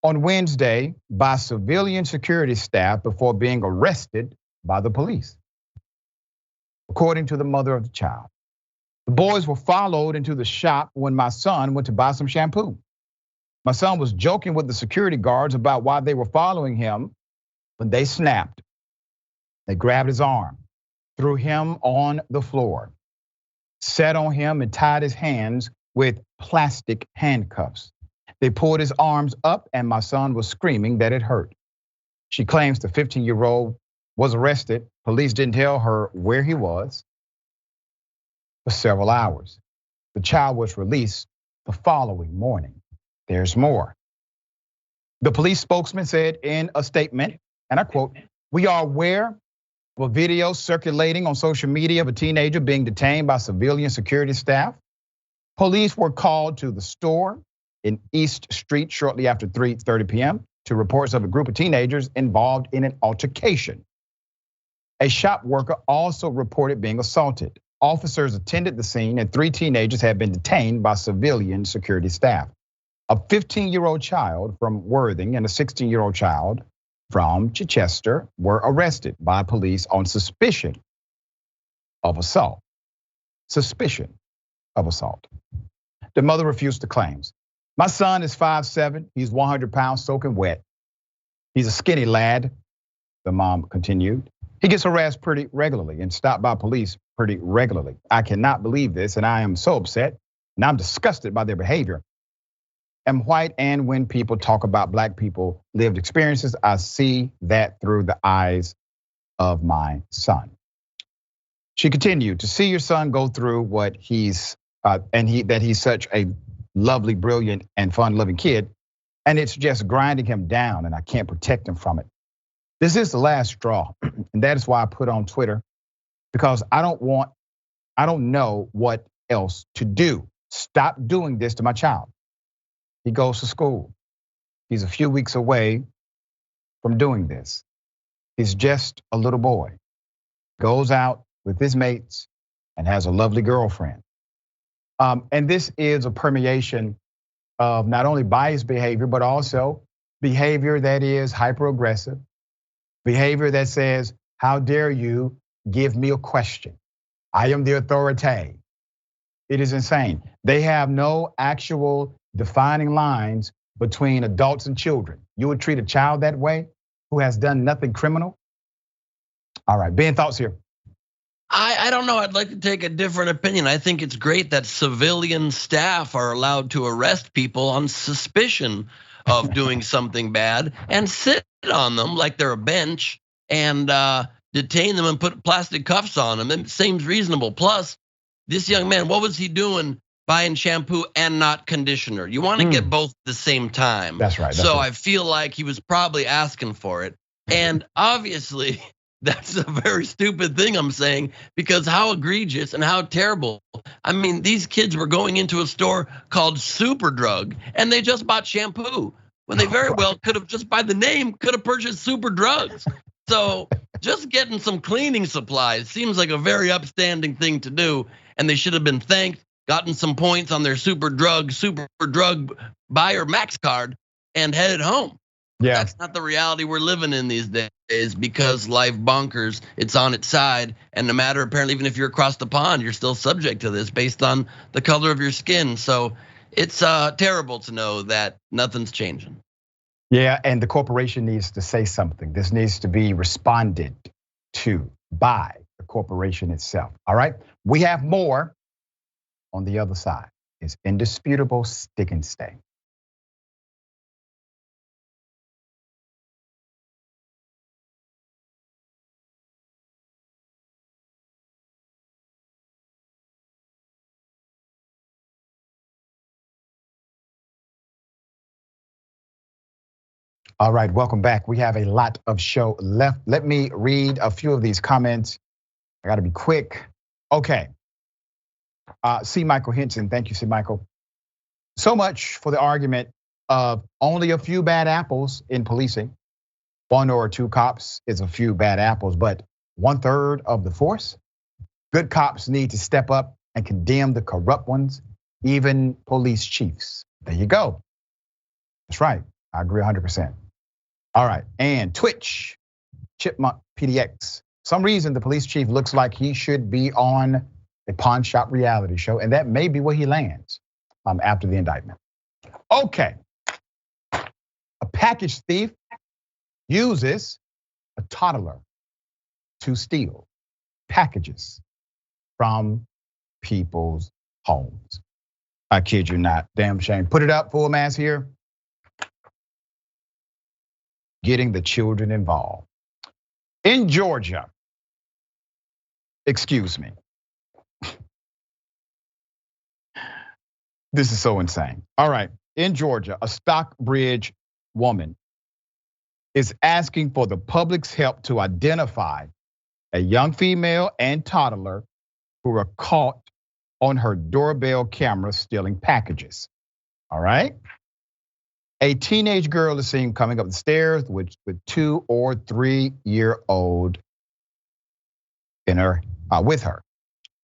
on Wednesday by civilian security staff before being arrested by the police, according to the mother of the child. The boys were followed into the shop when my son went to buy some shampoo. My son was joking with the security guards about why they were following him when they snapped. They grabbed his arm, threw him on the floor, sat on him and tied his hands with plastic handcuffs. They pulled his arms up and my son was screaming that it hurt. She claims the 15-year-old was arrested. Police didn't tell her where he was for several hours. The child was released the following morning. There's more. The police spokesman said in a statement, and I quote, "We are aware of a video circulating on social media of a teenager being detained by civilian security staff. Police were called to the store in East Street shortly after 3:30 p.m. to reports of a group of teenagers involved in an altercation. A shop worker also reported being assaulted. Officers attended the scene and 3 teenagers had been detained by civilian security staff. A 15-year-old child from Worthing and a 16-year-old child from Chichester were arrested by police on suspicion of assault. Suspicion of assault. The mother refused the claims. My son is 5'7", he's 100 pounds soaking wet. He's a skinny lad, the mom continued. He gets harassed pretty regularly and stopped by police pretty regularly. I cannot believe this and I am so upset. and I'm disgusted by their behavior. Am white, and when people talk about black people lived experiences, I see that through the eyes of my son. She continued, to see your son go through what he's that he's such a lovely, brilliant, and fun-loving kid, and it's just grinding him down, and I can't protect him from it. This is the last straw, and that is why I put on Twitter, because I don't know what else to do. Stop doing this to my child. He goes to school. He's a few weeks away from doing this. He's just a little boy. Goes out with his mates and has a lovely girlfriend. And this is a permeation of not only biased behavior, but also behavior that is hyper-aggressive, behavior that says, how dare you give me a question? I am the authority. It is insane. They have no actual defining lines between adults and children. You would treat a child that way who has done nothing criminal? All right, Ben, thoughts here? I don't know. I'd like to take a different opinion. I think it's great that civilian staff are allowed to arrest people on suspicion of doing something bad and sit on them like they're a bench and detain them and put plastic cuffs on them. It seems reasonable. Plus, this young man, what was he doing buying shampoo and not conditioner? You want to get both at the same time. That's right. So I feel like he was probably asking for it. And obviously, that's a very stupid thing I'm saying, because how egregious and how terrible. I mean, these kids were going into a store called Superdrug and they just bought shampoo when they very well could have, just by the name, could have purchased super drugs. So just getting some cleaning supplies seems like a very upstanding thing to do, and they should have been thanked, gotten some points on their super drug buyer max card, and headed home. Yeah. That's not the reality we're living in these days, because life bonkers, it's on its side. And no matter, apparently, even if you're across the pond, you're still subject to this based on the color of your skin. So it's terrible to know that nothing's changing. Yeah, and the corporation needs to say something. This needs to be responded to by the corporation itself. All right, we have more on the other side. It's indisputable, stick and stay. All right, welcome back. We have a lot of show left. Let me read a few of these comments. I gotta be quick. Okay. C. Michael Henson, thank you, C. Michael. So much for the argument of only a few bad apples in policing. One or two cops is a few bad apples, but 1/3 of the force? Good cops need to step up and condemn the corrupt ones, even police chiefs. There you go. That's right, I agree 100%. All right, and Twitch, Chipmunk PDX. Some reason the police chief looks like he should be on a pawn shop reality show, and that may be where he lands after the indictment. Okay, a package thief uses a toddler to steal packages from people's homes. I kid you not, damn shame. Put it up, full mass here. Getting the children involved. In Georgia, excuse me. This is so insane. All right, in Georgia, a Stockbridge woman is asking for the public's help to identify a young female and toddler who were caught on her doorbell camera stealing packages. All right? A teenage girl is seen coming up the stairs with 2 or 3 year old with her.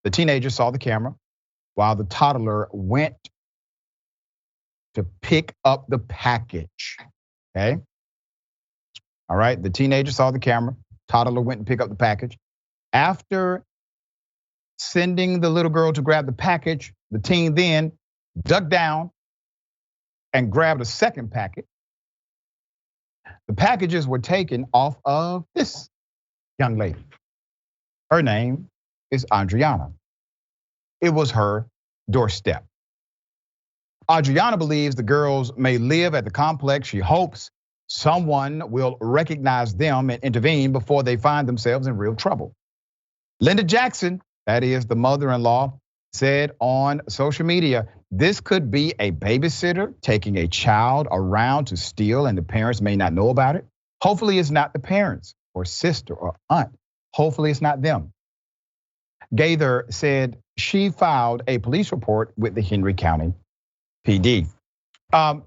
The teenager saw the camera while the toddler went to pick up the package. Okay. All right. The teenager saw the camera. Toddler went and picked up the package. After sending the little girl to grab the package, the teen then ducked down and grabbed a second packet. The packages were taken off of this young lady. Her name is Adriana. It was her doorstep. Adriana believes the girls may live at the complex. She hopes someone will recognize them and intervene before they find themselves in real trouble. Linda Jackson, that is the mother-in-law, said on social media, this could be a babysitter taking a child around to steal and the parents may not know about it. Hopefully it's not the parents or sister or aunt. Hopefully it's not them. Gaither said she filed a police report with the Henry County PD.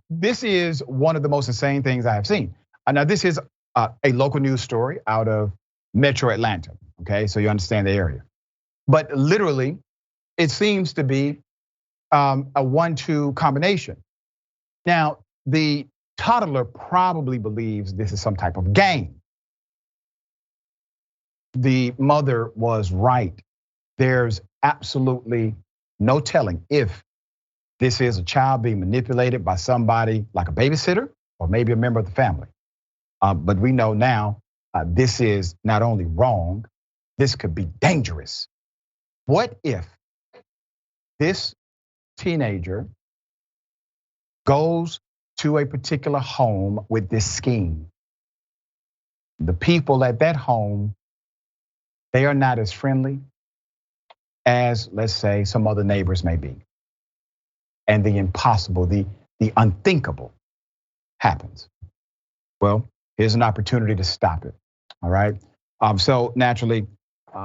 This is one of the most insane things I have seen. Now this is a local news story out of Metro Atlanta, okay? So you understand the area. But literally, it seems to be a 1-2 combination. Now, the toddler probably believes this is some type of game. The mother was right. There's absolutely no telling if this is a child being manipulated by somebody like a babysitter or maybe a member of the family. But we know now this is not only wrong, this could be dangerous. What if this teenager goes to a particular home with this scheme? The people at that home, they are not as friendly as, let's say, some other neighbors may be. And the impossible, the unthinkable happens. Well, here's an opportunity to stop it, all right? So naturally,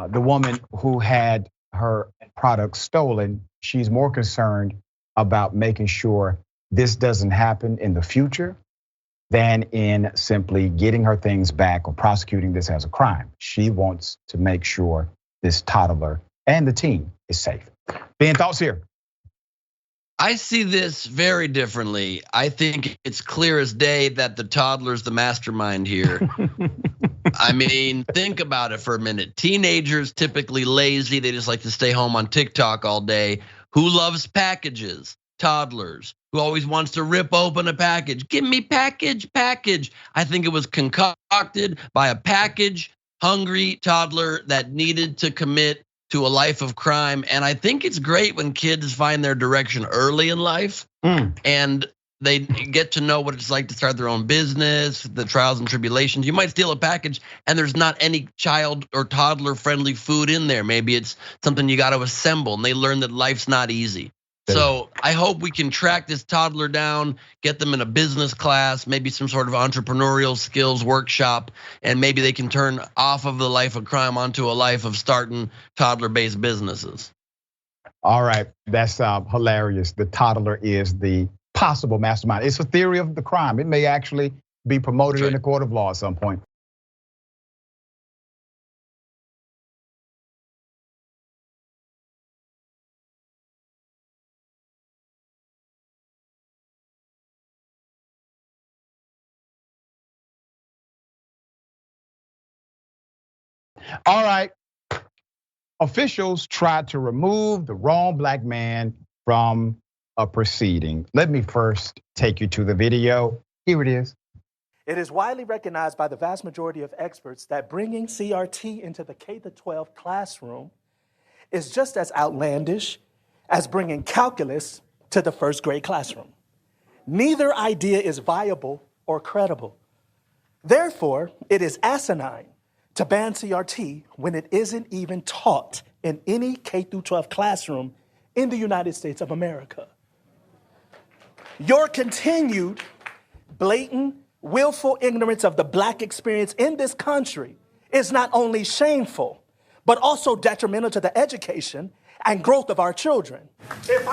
the woman who had her products stolen, she's more concerned about making sure this doesn't happen in the future than in simply getting her things back or prosecuting this as a crime. She wants to make sure this toddler and the teen is safe. Ben, thoughts here? I see this very differently. I think it's clear as day that the toddler's the mastermind here. I mean, think about it for a minute. Teenagers, typically lazy, they just like to stay home on TikTok all day. Who loves packages? Toddlers. Who always wants to rip open a package? Give me package. I think it was concocted by a package-hungry toddler that needed to commit to a life of crime. And I think it's great when kids find their direction early in life and they get to know what it's like to start their own business, the trials and tribulations. You might steal a package and there's not any child or toddler friendly food in there. Maybe it's something you got to assemble and they learn that life's not easy. So I hope we can track this toddler down, get them in a business class, maybe some sort of entrepreneurial skills workshop, and maybe they can turn off of the life of crime onto a life of starting toddler-based businesses. All right, that's hilarious. The toddler is the possible mastermind. It's a theory of the crime. It may actually be promoted in a court of law at some point. All right, officials tried to remove the wrong black man from a proceeding. Let me first take you to the video. Here it is. It is widely recognized by the vast majority of experts that bringing CRT into the K-12 classroom is just as outlandish as bringing calculus to the first grade classroom. Neither idea is viable or credible. Therefore, it is asinine to ban CRT when it isn't even taught in any K-12 classroom in the United States of America. Your continued, blatant, willful ignorance of the black experience in this country is not only shameful, but also detrimental to the education and growth of our children. If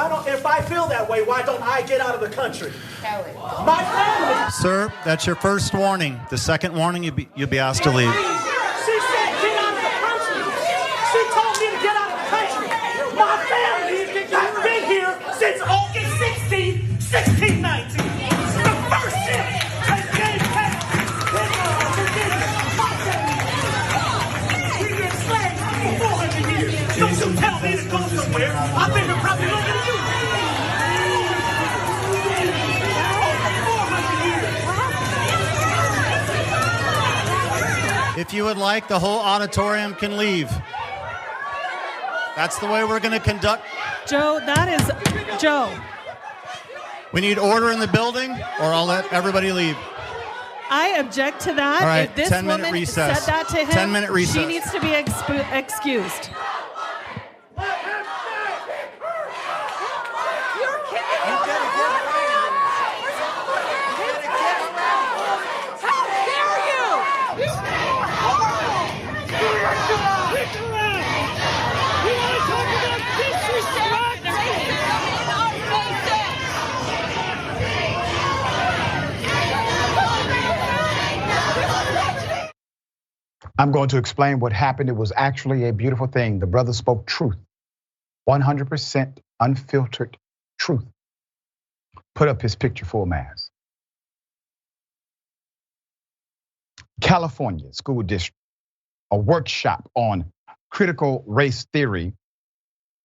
I feel that way, why don't I get out of the country? My family. Sir, that's your first warning. The second warning, you'll be asked to leave. She said, get out of the country. She told me to get out of the country. My family has been here since August 16, 1619. The first ship has came back in Virginia. My family. We've been slaves for 400 years. Don't you tell me to go somewhere. I've been here probably longer than you. If you would like, the whole auditorium can leave. That's the way we're going to conduct. Joe, that is, Joe. We need order in the building, or I'll let everybody leave. I object to that. All right, if this 10-minute woman recess. said that to him, 10-minute recess. she needs to be excused. I'm going to explain what happened. It was actually a beautiful thing. The brother spoke truth, 100% unfiltered truth. Put up his picture full mask. California School District, a workshop on critical race theory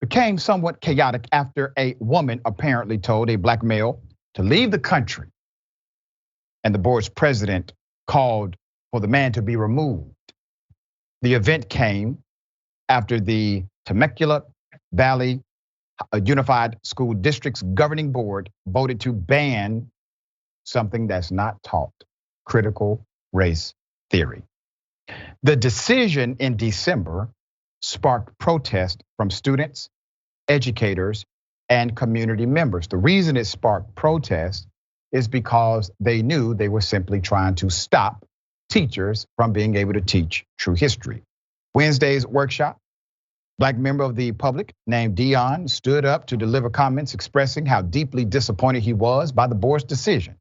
became somewhat chaotic after a woman apparently told a black male to leave the country. And the board's president called for the man to be removed. The event came after the Temecula Valley Unified School District's governing board voted to ban something that's not taught, critical race theory. The decision in December sparked protest from students, educators, and community members. The reason it sparked protest is because they knew they were simply trying to stop teachers from being able to teach true history. Wednesday's workshop, black member of the public named Dion stood up to deliver comments expressing how deeply disappointed he was by the board's decision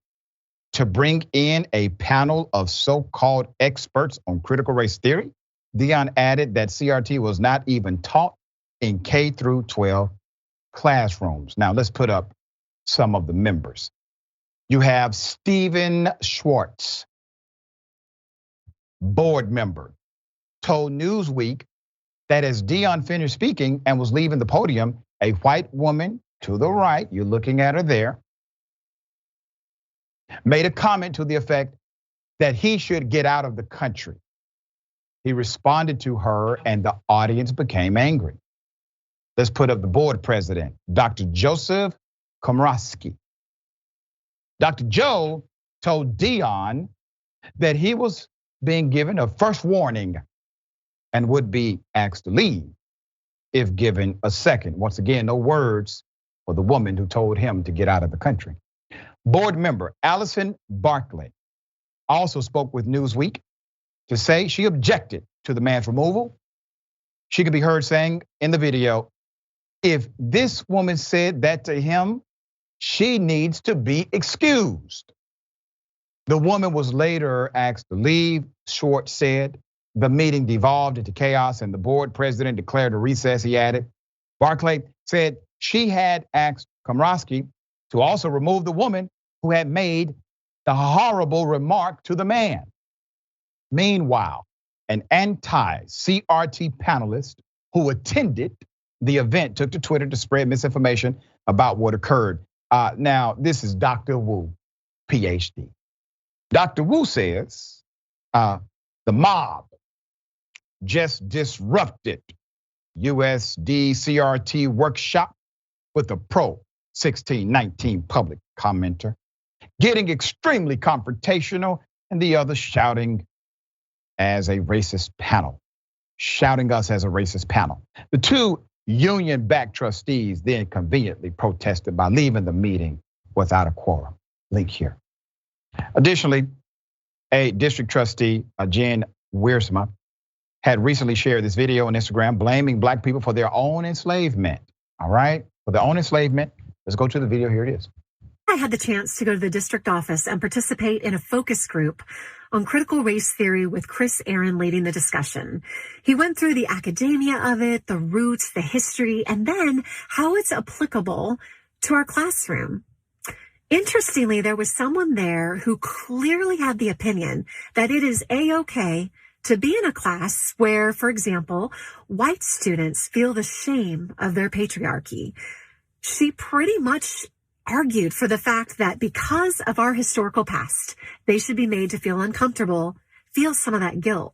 to bring in a panel of so-called experts on critical race theory. Dion added that CRT was not even taught in K through 12 classrooms. Now let's put up some of the members. You have Stephen Schwartz, board member, told Newsweek that as Dion finished speaking and was leaving the podium, a white woman to the right, you're looking at her there, made a comment to the effect that he should get out of the country. He responded to her and the audience became angry. Let's put up the board president, Dr. Joseph Komrosky. Dr. Joe told Dion that he was being given a first warning and would be asked to leave if given a second. Once again, no words for the woman who told him to get out of the country. Board member Allison Barkley also spoke with Newsweek to say she objected to the man's removal. She could be heard saying in the video, if this woman said that to him, she needs to be excused. The woman was later asked to leave. Schwartz said the meeting devolved into chaos and the board president declared a recess, he added. Barclay said she had asked Komrosky to also remove the woman who had made the horrible remark to the man. Meanwhile, an anti-CRT panelist who attended the event took to Twitter to spread misinformation about what occurred. Now, this is Dr. Wu, PhD. Dr. Wu says the mob just disrupted USD CRT workshop with a pro-1619 public commenter, getting extremely confrontational and the other shouting as a racist panel, shouting us as a racist panel. The two union-backed trustees then conveniently protested by leaving the meeting without a quorum. Link here. Additionally, a district trustee, Jen Wiersma, had recently shared this video on Instagram blaming black people for their own enslavement. All right, for their own enslavement. Let's go to the video, here it is. I had the chance to go to the district office and participate in a focus group on critical race theory with Chris Aaron leading the discussion. He went through the academia of it, the roots, the history, and then how it's applicable to our classroom. Interestingly, there was someone there who clearly had the opinion that it is A-okay to be in a class where, for example, white students feel the shame of their patriarchy. She pretty much argued for the fact that because of our historical past, they should be made to feel uncomfortable, feel some of that guilt.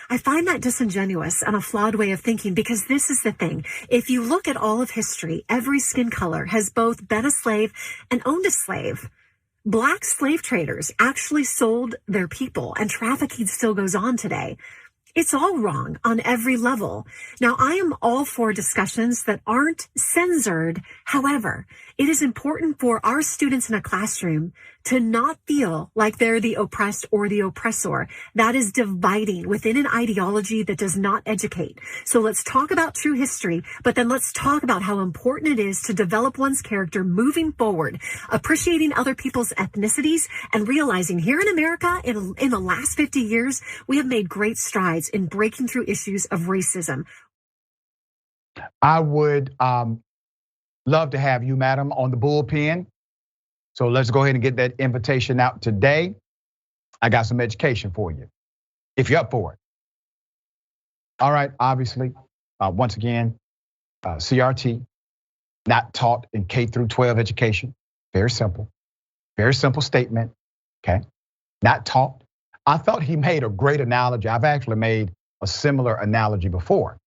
I find that disingenuous and a flawed way of thinking, because this is the thing. If you look at all of history, every skin color has both been a slave and owned a slave. Black slave traders actually sold their people, and trafficking still goes on today. It's all wrong on every level. Now, I am all for discussions that aren't censored. However, it is important for our students in a classroom to not feel like they're the oppressed or the oppressor. That is dividing within an ideology that does not educate. So let's talk about true history, but then let's talk about how important it is to develop one's character moving forward, appreciating other people's ethnicities, and realizing here in America, in the last 50 years, we have made great strides in breaking through issues of racism. I would love to have you, madam, on the bullpen. So let's go ahead and get that invitation out today. I got some education for you, if you're up for it. All right, obviously, once again, CRT, not taught in K through 12 education. Very simple statement, okay? Not taught. I thought he made a great analogy. I've actually made a similar analogy before.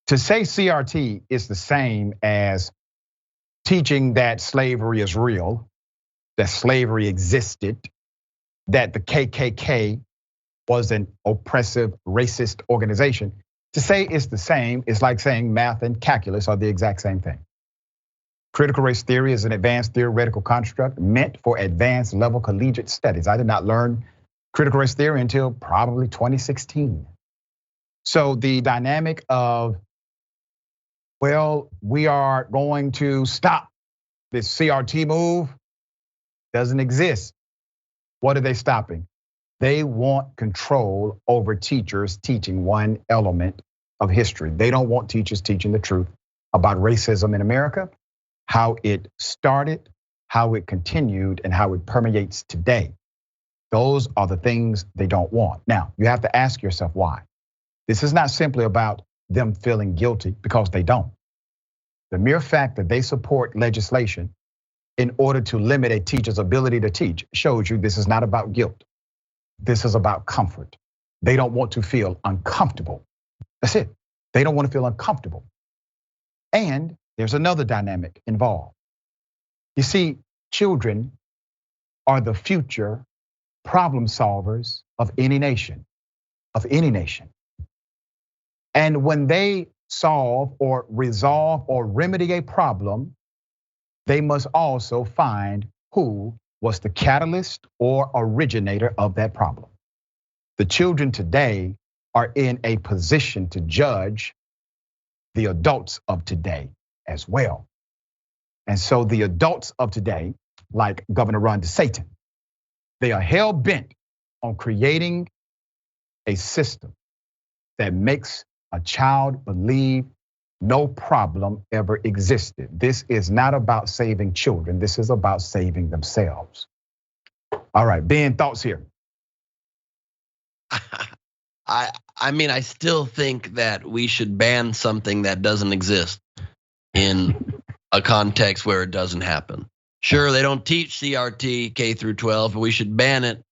To say CRT is the same as teaching that slavery is real, that slavery existed, that the KKK was an oppressive, racist organization. To say it's the same is like saying math and calculus are the exact same thing. Critical race theory is an advanced theoretical construct meant for advanced level collegiate studies. I did not learn critical race theory until probably 2016. So the dynamic of, well, we are going to stop this CRT move doesn't exist. What are they stopping? They want control over teachers teaching one element of history. They don't want teachers teaching the truth about racism in America, how it started, how it continued, and how it permeates today. Those are the things they don't want. Now, you have to ask yourself why. This is not simply about them feeling guilty, because they don't. The mere fact that they support legislation in order to limit a teacher's ability to teach shows you this is not about guilt. This is about comfort. They don't want to feel uncomfortable. That's it. They don't want to feel uncomfortable. And there's another dynamic involved. You see, children are the future problem solvers of any nation, And when they solve or resolve or remedy a problem, they must also find who was the catalyst or originator of that problem. The children today are in a position to judge the adults of today as well. And so the adults of today, like Governor Ron DeSantis, they are hell-bent on creating a system that makes a child believe no problem ever existed. This is not about saving children. This is about saving themselves. All right, Ben, thoughts here? I mean, I still think that we should ban something that doesn't exist in a context where it doesn't happen. Sure, they don't teach CRT K through 12, but we should ban it.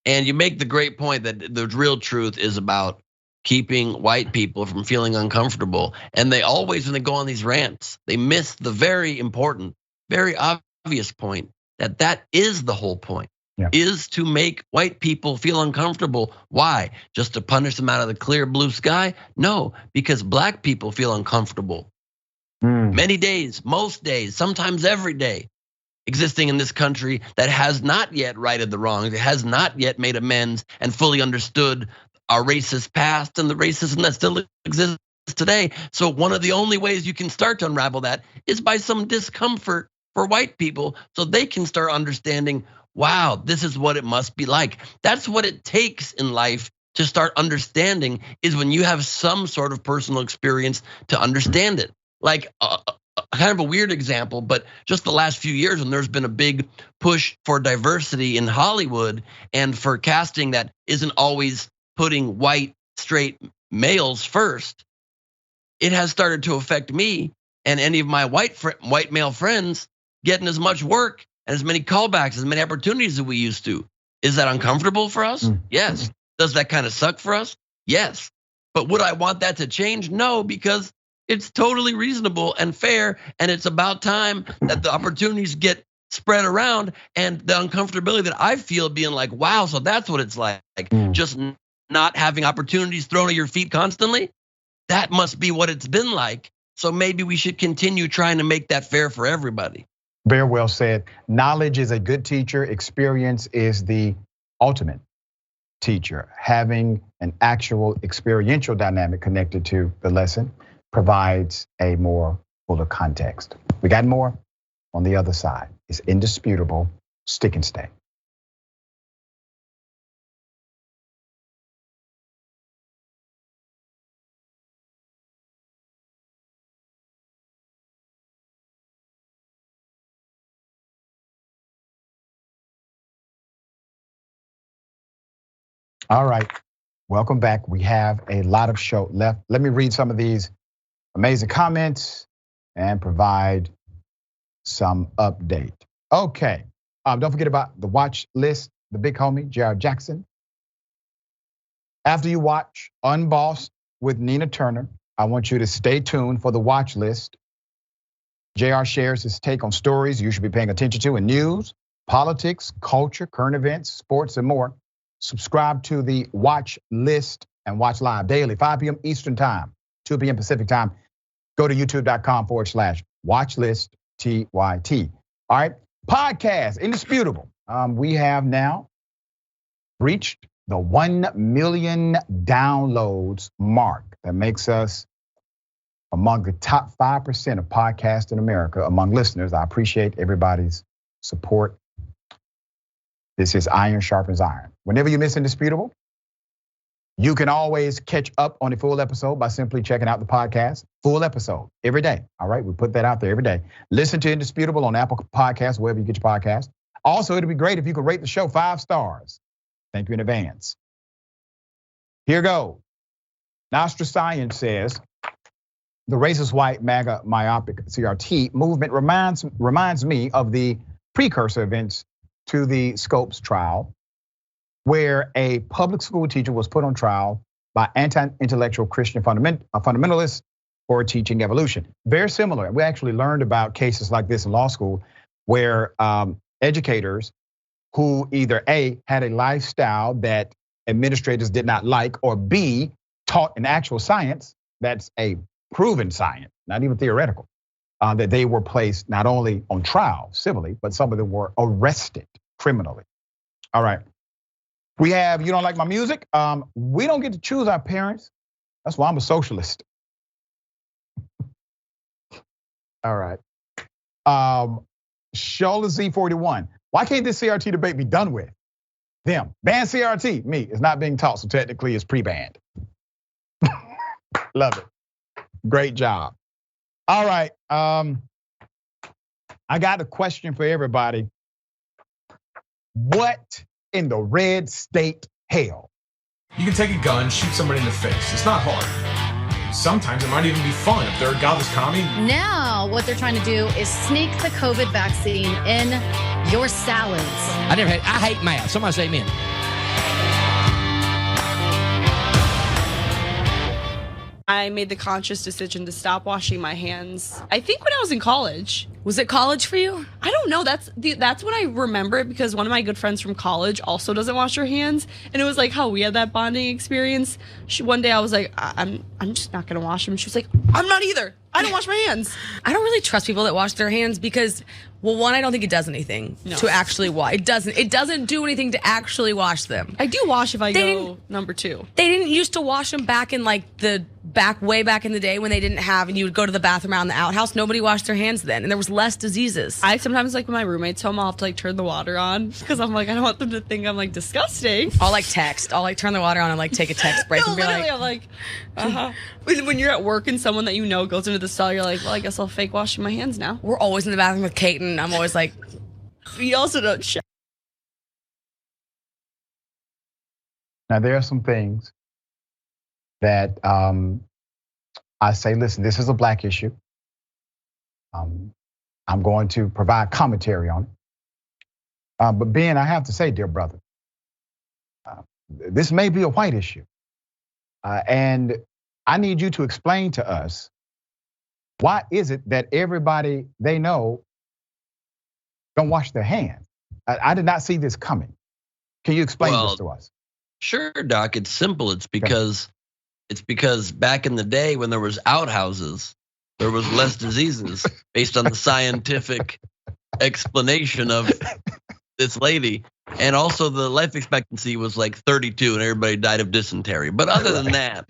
And you make the great point that the real truth is about keeping white people from feeling uncomfortable. And they always, when they go on these rants, they miss the very important, very obvious point that is the whole point, is to make white people feel uncomfortable. Why? Just to punish them out of the clear blue sky? No, because black people feel uncomfortable. Many days, most days, sometimes every day, existing in this country that has not yet righted the wrongs, it has not yet made amends and fully understood our racist past and the racism that still exists today. So one of the only ways you can start to unravel that is by some discomfort for white people, so they can start understanding, wow, this is what it must be like. That's what it takes in life to start understanding, is when you have some sort of personal experience to understand it. Like kind of a weird example, but just the last few years when there's been a big push for diversity in Hollywood and for casting that isn't always putting white straight males first, it has started to affect me and any of my white male friends getting as much work and as many callbacks, as many opportunities as we used to. Is that uncomfortable for us? Yes. Does that kind of suck for us? Yes. But would I want that to change? No, because it's totally reasonable and fair, and it's about time that the opportunities get spread around, and the uncomfortability that I feel being like, wow, so that's what it's like. Just not having opportunities thrown at your feet constantly. That must be what it's been like. So maybe we should continue trying to make that fair for everybody. Very well said. Knowledge is a good teacher. Experience is the ultimate teacher. Having an actual experiential dynamic connected to the lesson provides a more fuller context. We got more on the other side. It's indisputable. Stick and stay. All right, welcome back. We have a lot of show left. Let me read some of these amazing comments and provide some update. Okay, don't forget about the watch list, the big homie, J.R. Jackson. After you watch Unbossed with Nina Turner, I want you to stay tuned for the watch list. JR shares his take on stories you should be paying attention to in news, politics, culture, current events, sports, and more. Subscribe to the watch list and watch live daily, 5 p.m. Eastern time, 2 p.m. Pacific time. Go to youtube.com/watchlist TYT. All right, podcast, indisputable. We have now reached the 1 million downloads mark. That makes us among the top 5% of podcasts in America among listeners. I appreciate everybody's support. This is Iron Sharpens Iron. Whenever you miss Indisputable, you can always catch up on a full episode by simply checking out the podcast. Full episode every day. All right, we put that out there every day. Listen to Indisputable on Apple Podcasts, wherever you get your podcast. Also, it'd be great if you could rate the show 5 stars. Thank you in advance. Here goes. Nostra Science says, the racist white MAGA myopic CRT movement reminds me of the precursor events to the Scopes trial, where a public school teacher was put on trial by anti-intellectual Christian fundamentalists for teaching evolution. Very similar. We actually learned about cases like this in law school, where educators who either A, had a lifestyle that administrators did not like, or B, taught an actual science that's a proven science, not even theoretical, that they were placed not only on trial civilly, but some of them were arrested criminally. All right. We have, you don't like my music? We don't get to choose our parents. That's why I'm a socialist. All right. Shola Z41. Why can't this CRT debate be done with? Them. Ban CRT. Me. It's not being taught, so technically it's pre-banned. Love it. Great job. All right. I got a question for everybody. What in the red state hell? You can take a gun, shoot somebody in the face. It's not hard. Sometimes it might even be fun if they're a godless commie. Now, what they're trying to do is sneak the COVID vaccine in your salads. I hate math. Somebody say amen. I made the conscious decision to stop washing my hands. I think when I was in college. Was it college for you? I don't know. That's when I remember it, because one of my good friends from college also doesn't wash her hands, and it was like how we had that bonding experience. One day I was like, I'm just not gonna wash them. She was like, I'm not either. I don't wash my hands. I don't really trust people that wash their hands because, well, one, I don't think it does anything to actually wash. It doesn't do anything to actually wash them. I do wash if I go number 2. They didn't used to wash them back in like way back in the day when they didn't have, and you would go to the bathroom out in the outhouse. Nobody washed their hands then, and there was less diseases. I sometimes, like when my roommate's home, I'll have to like turn the water on because I'm like, I don't want them to think I'm like disgusting. I'll like text. I'll like turn the water on and like take a text break. No, and be literally, like, I'm like, When you're at work and someone that you know goes into the stall, you're like, well, I guess I'll fake washing my hands now. We're always in the bathroom with Kate, and I'm always like, we also don't shower. Now there are some things that I say, listen, this is a black issue. I'm going to provide commentary on it. But Ben, I have to say, dear brother, this may be a white issue. And I need you to explain to us, why is it that everybody they know don't wash their hands? I did not see this coming. Can you explain this to us? Sure, Doc. It's simple. It's because back in the day when there was outhouses, there was less diseases based on the scientific explanation of this lady. And also the life expectancy was like 32 and everybody died of dysentery. But other than that,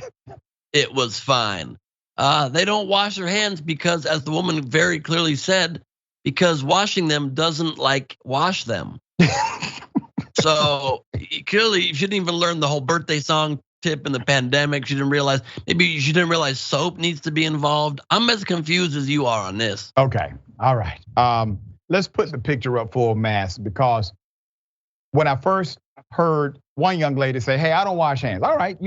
it was fine. They don't wash their hands because, as the woman very clearly said, because washing them doesn't wash them. So clearly you shouldn't even learn the whole birthday song tip in the pandemic. She didn't realize, maybe she didn't realize soap needs to be involved. I'm as confused as you are on this. Okay, all right. Let's put the picture up full mass, because when I first heard one young lady say, hey, I don't wash hands. All right,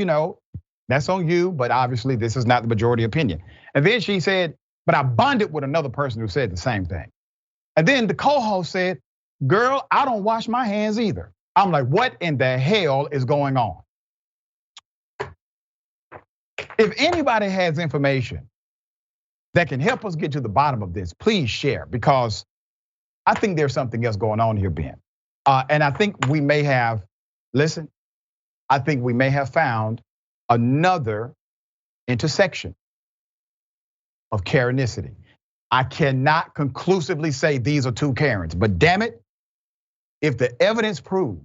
that's on you, but obviously this is not the majority opinion. And then she said, but I bonded with another person who said the same thing. And then the co-host said, girl, I don't wash my hands either. I'm like, what in the hell is going on? If anybody has information that can help us get to the bottom of this, please share, because I think there's something else going on here, Ben. And I think we may have, I think we may have found another intersection of Karenicity. I cannot conclusively say these are two Karens, but damn it, if the evidence proves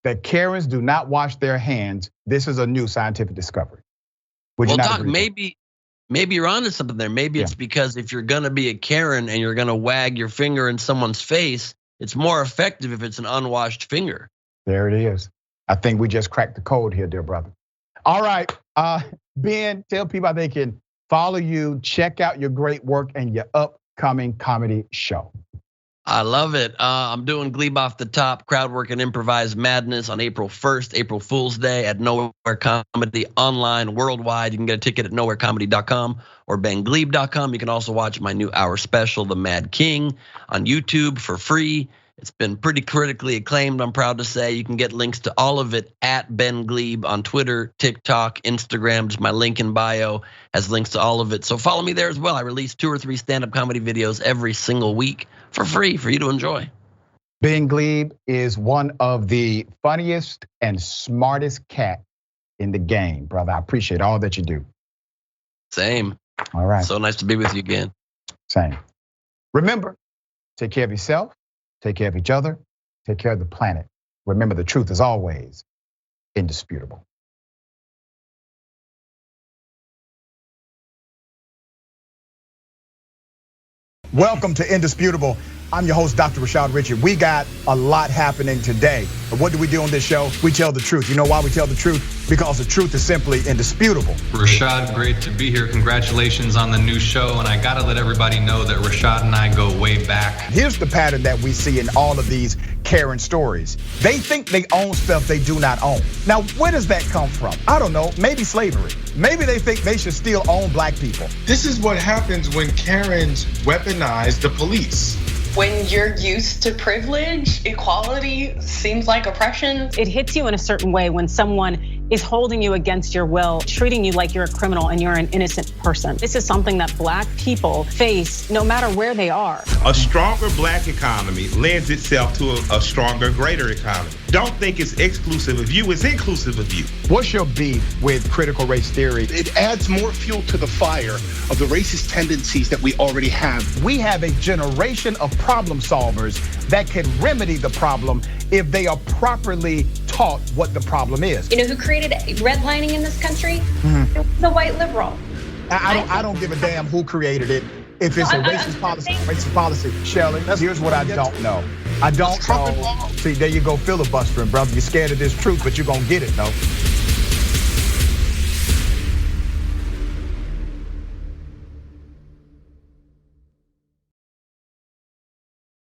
that Karens do not wash their hands, this is a new scientific discovery. Well, Doc, maybe you're onto something there. Maybe it's because if you're gonna be a Karen and you're gonna wag your finger in someone's face, it's more effective if it's an unwashed finger. There it is. I think we just cracked the code here, dear brother. All right, Ben, tell people how they can follow you, check out your great work and your upcoming comedy show. I love it. I'm doing Glebe Off the Top, crowd work and improvised madness on April 1st, April Fool's Day at Nowhere Comedy online worldwide. You can get a ticket at nowherecomedy.com or benglebe.com. You can also watch my new hour special, The Mad King, on YouTube for free. It's been pretty critically acclaimed, I'm proud to say. You can get links to all of it at Ben Glebe on Twitter, TikTok, Instagram. Just my link in bio has links to all of it. So follow me there as well. I release 2 or 3 stand-up comedy videos every single week for free for you to enjoy. Ben Glebe is one of the funniest and smartest cat in the game, brother. I appreciate all that you do. Same. All right. So nice to be with you again. Same. Remember, take care of yourself, take care of each other, take care of the planet. Remember, the truth is always indisputable. Welcome to Indisputable. I'm your host, Dr. Rashad Richard. We got a lot happening today. But what do we do on this show? We tell the truth. You know why we tell the truth? Because the truth is simply indisputable. Rashad, great to be here. Congratulations on the new show. And I gotta let everybody know that Rashad and I go way back. Here's the pattern that we see in all of these Karen stories. They think they own stuff they do not own. Now, where does that come from? I don't know, maybe slavery. Maybe they think they should still own black people. This is what happens when Karens weaponize the police. When you're used to privilege, equality seems like oppression. It hits you in a certain way when someone is holding you against your will, treating you like you're a criminal and you're an innocent person. This is something that black people face no matter where they are. A stronger black economy lends itself to a stronger, greater economy. Don't think it's exclusive of you, it's inclusive of you. What's your beef with critical race theory? It adds more fuel to the fire of the racist tendencies that we already have. We have a generation of problem solvers that can remedy the problem if they are properly taught what the problem is. You know who created redlining in this country? It was the white liberal. I don't give a damn who created it. If it's a racist policy, Shelley, here's what I don't know. I don't know. See, there you go filibustering, brother. You're scared of this truth, but you're gonna get it, though.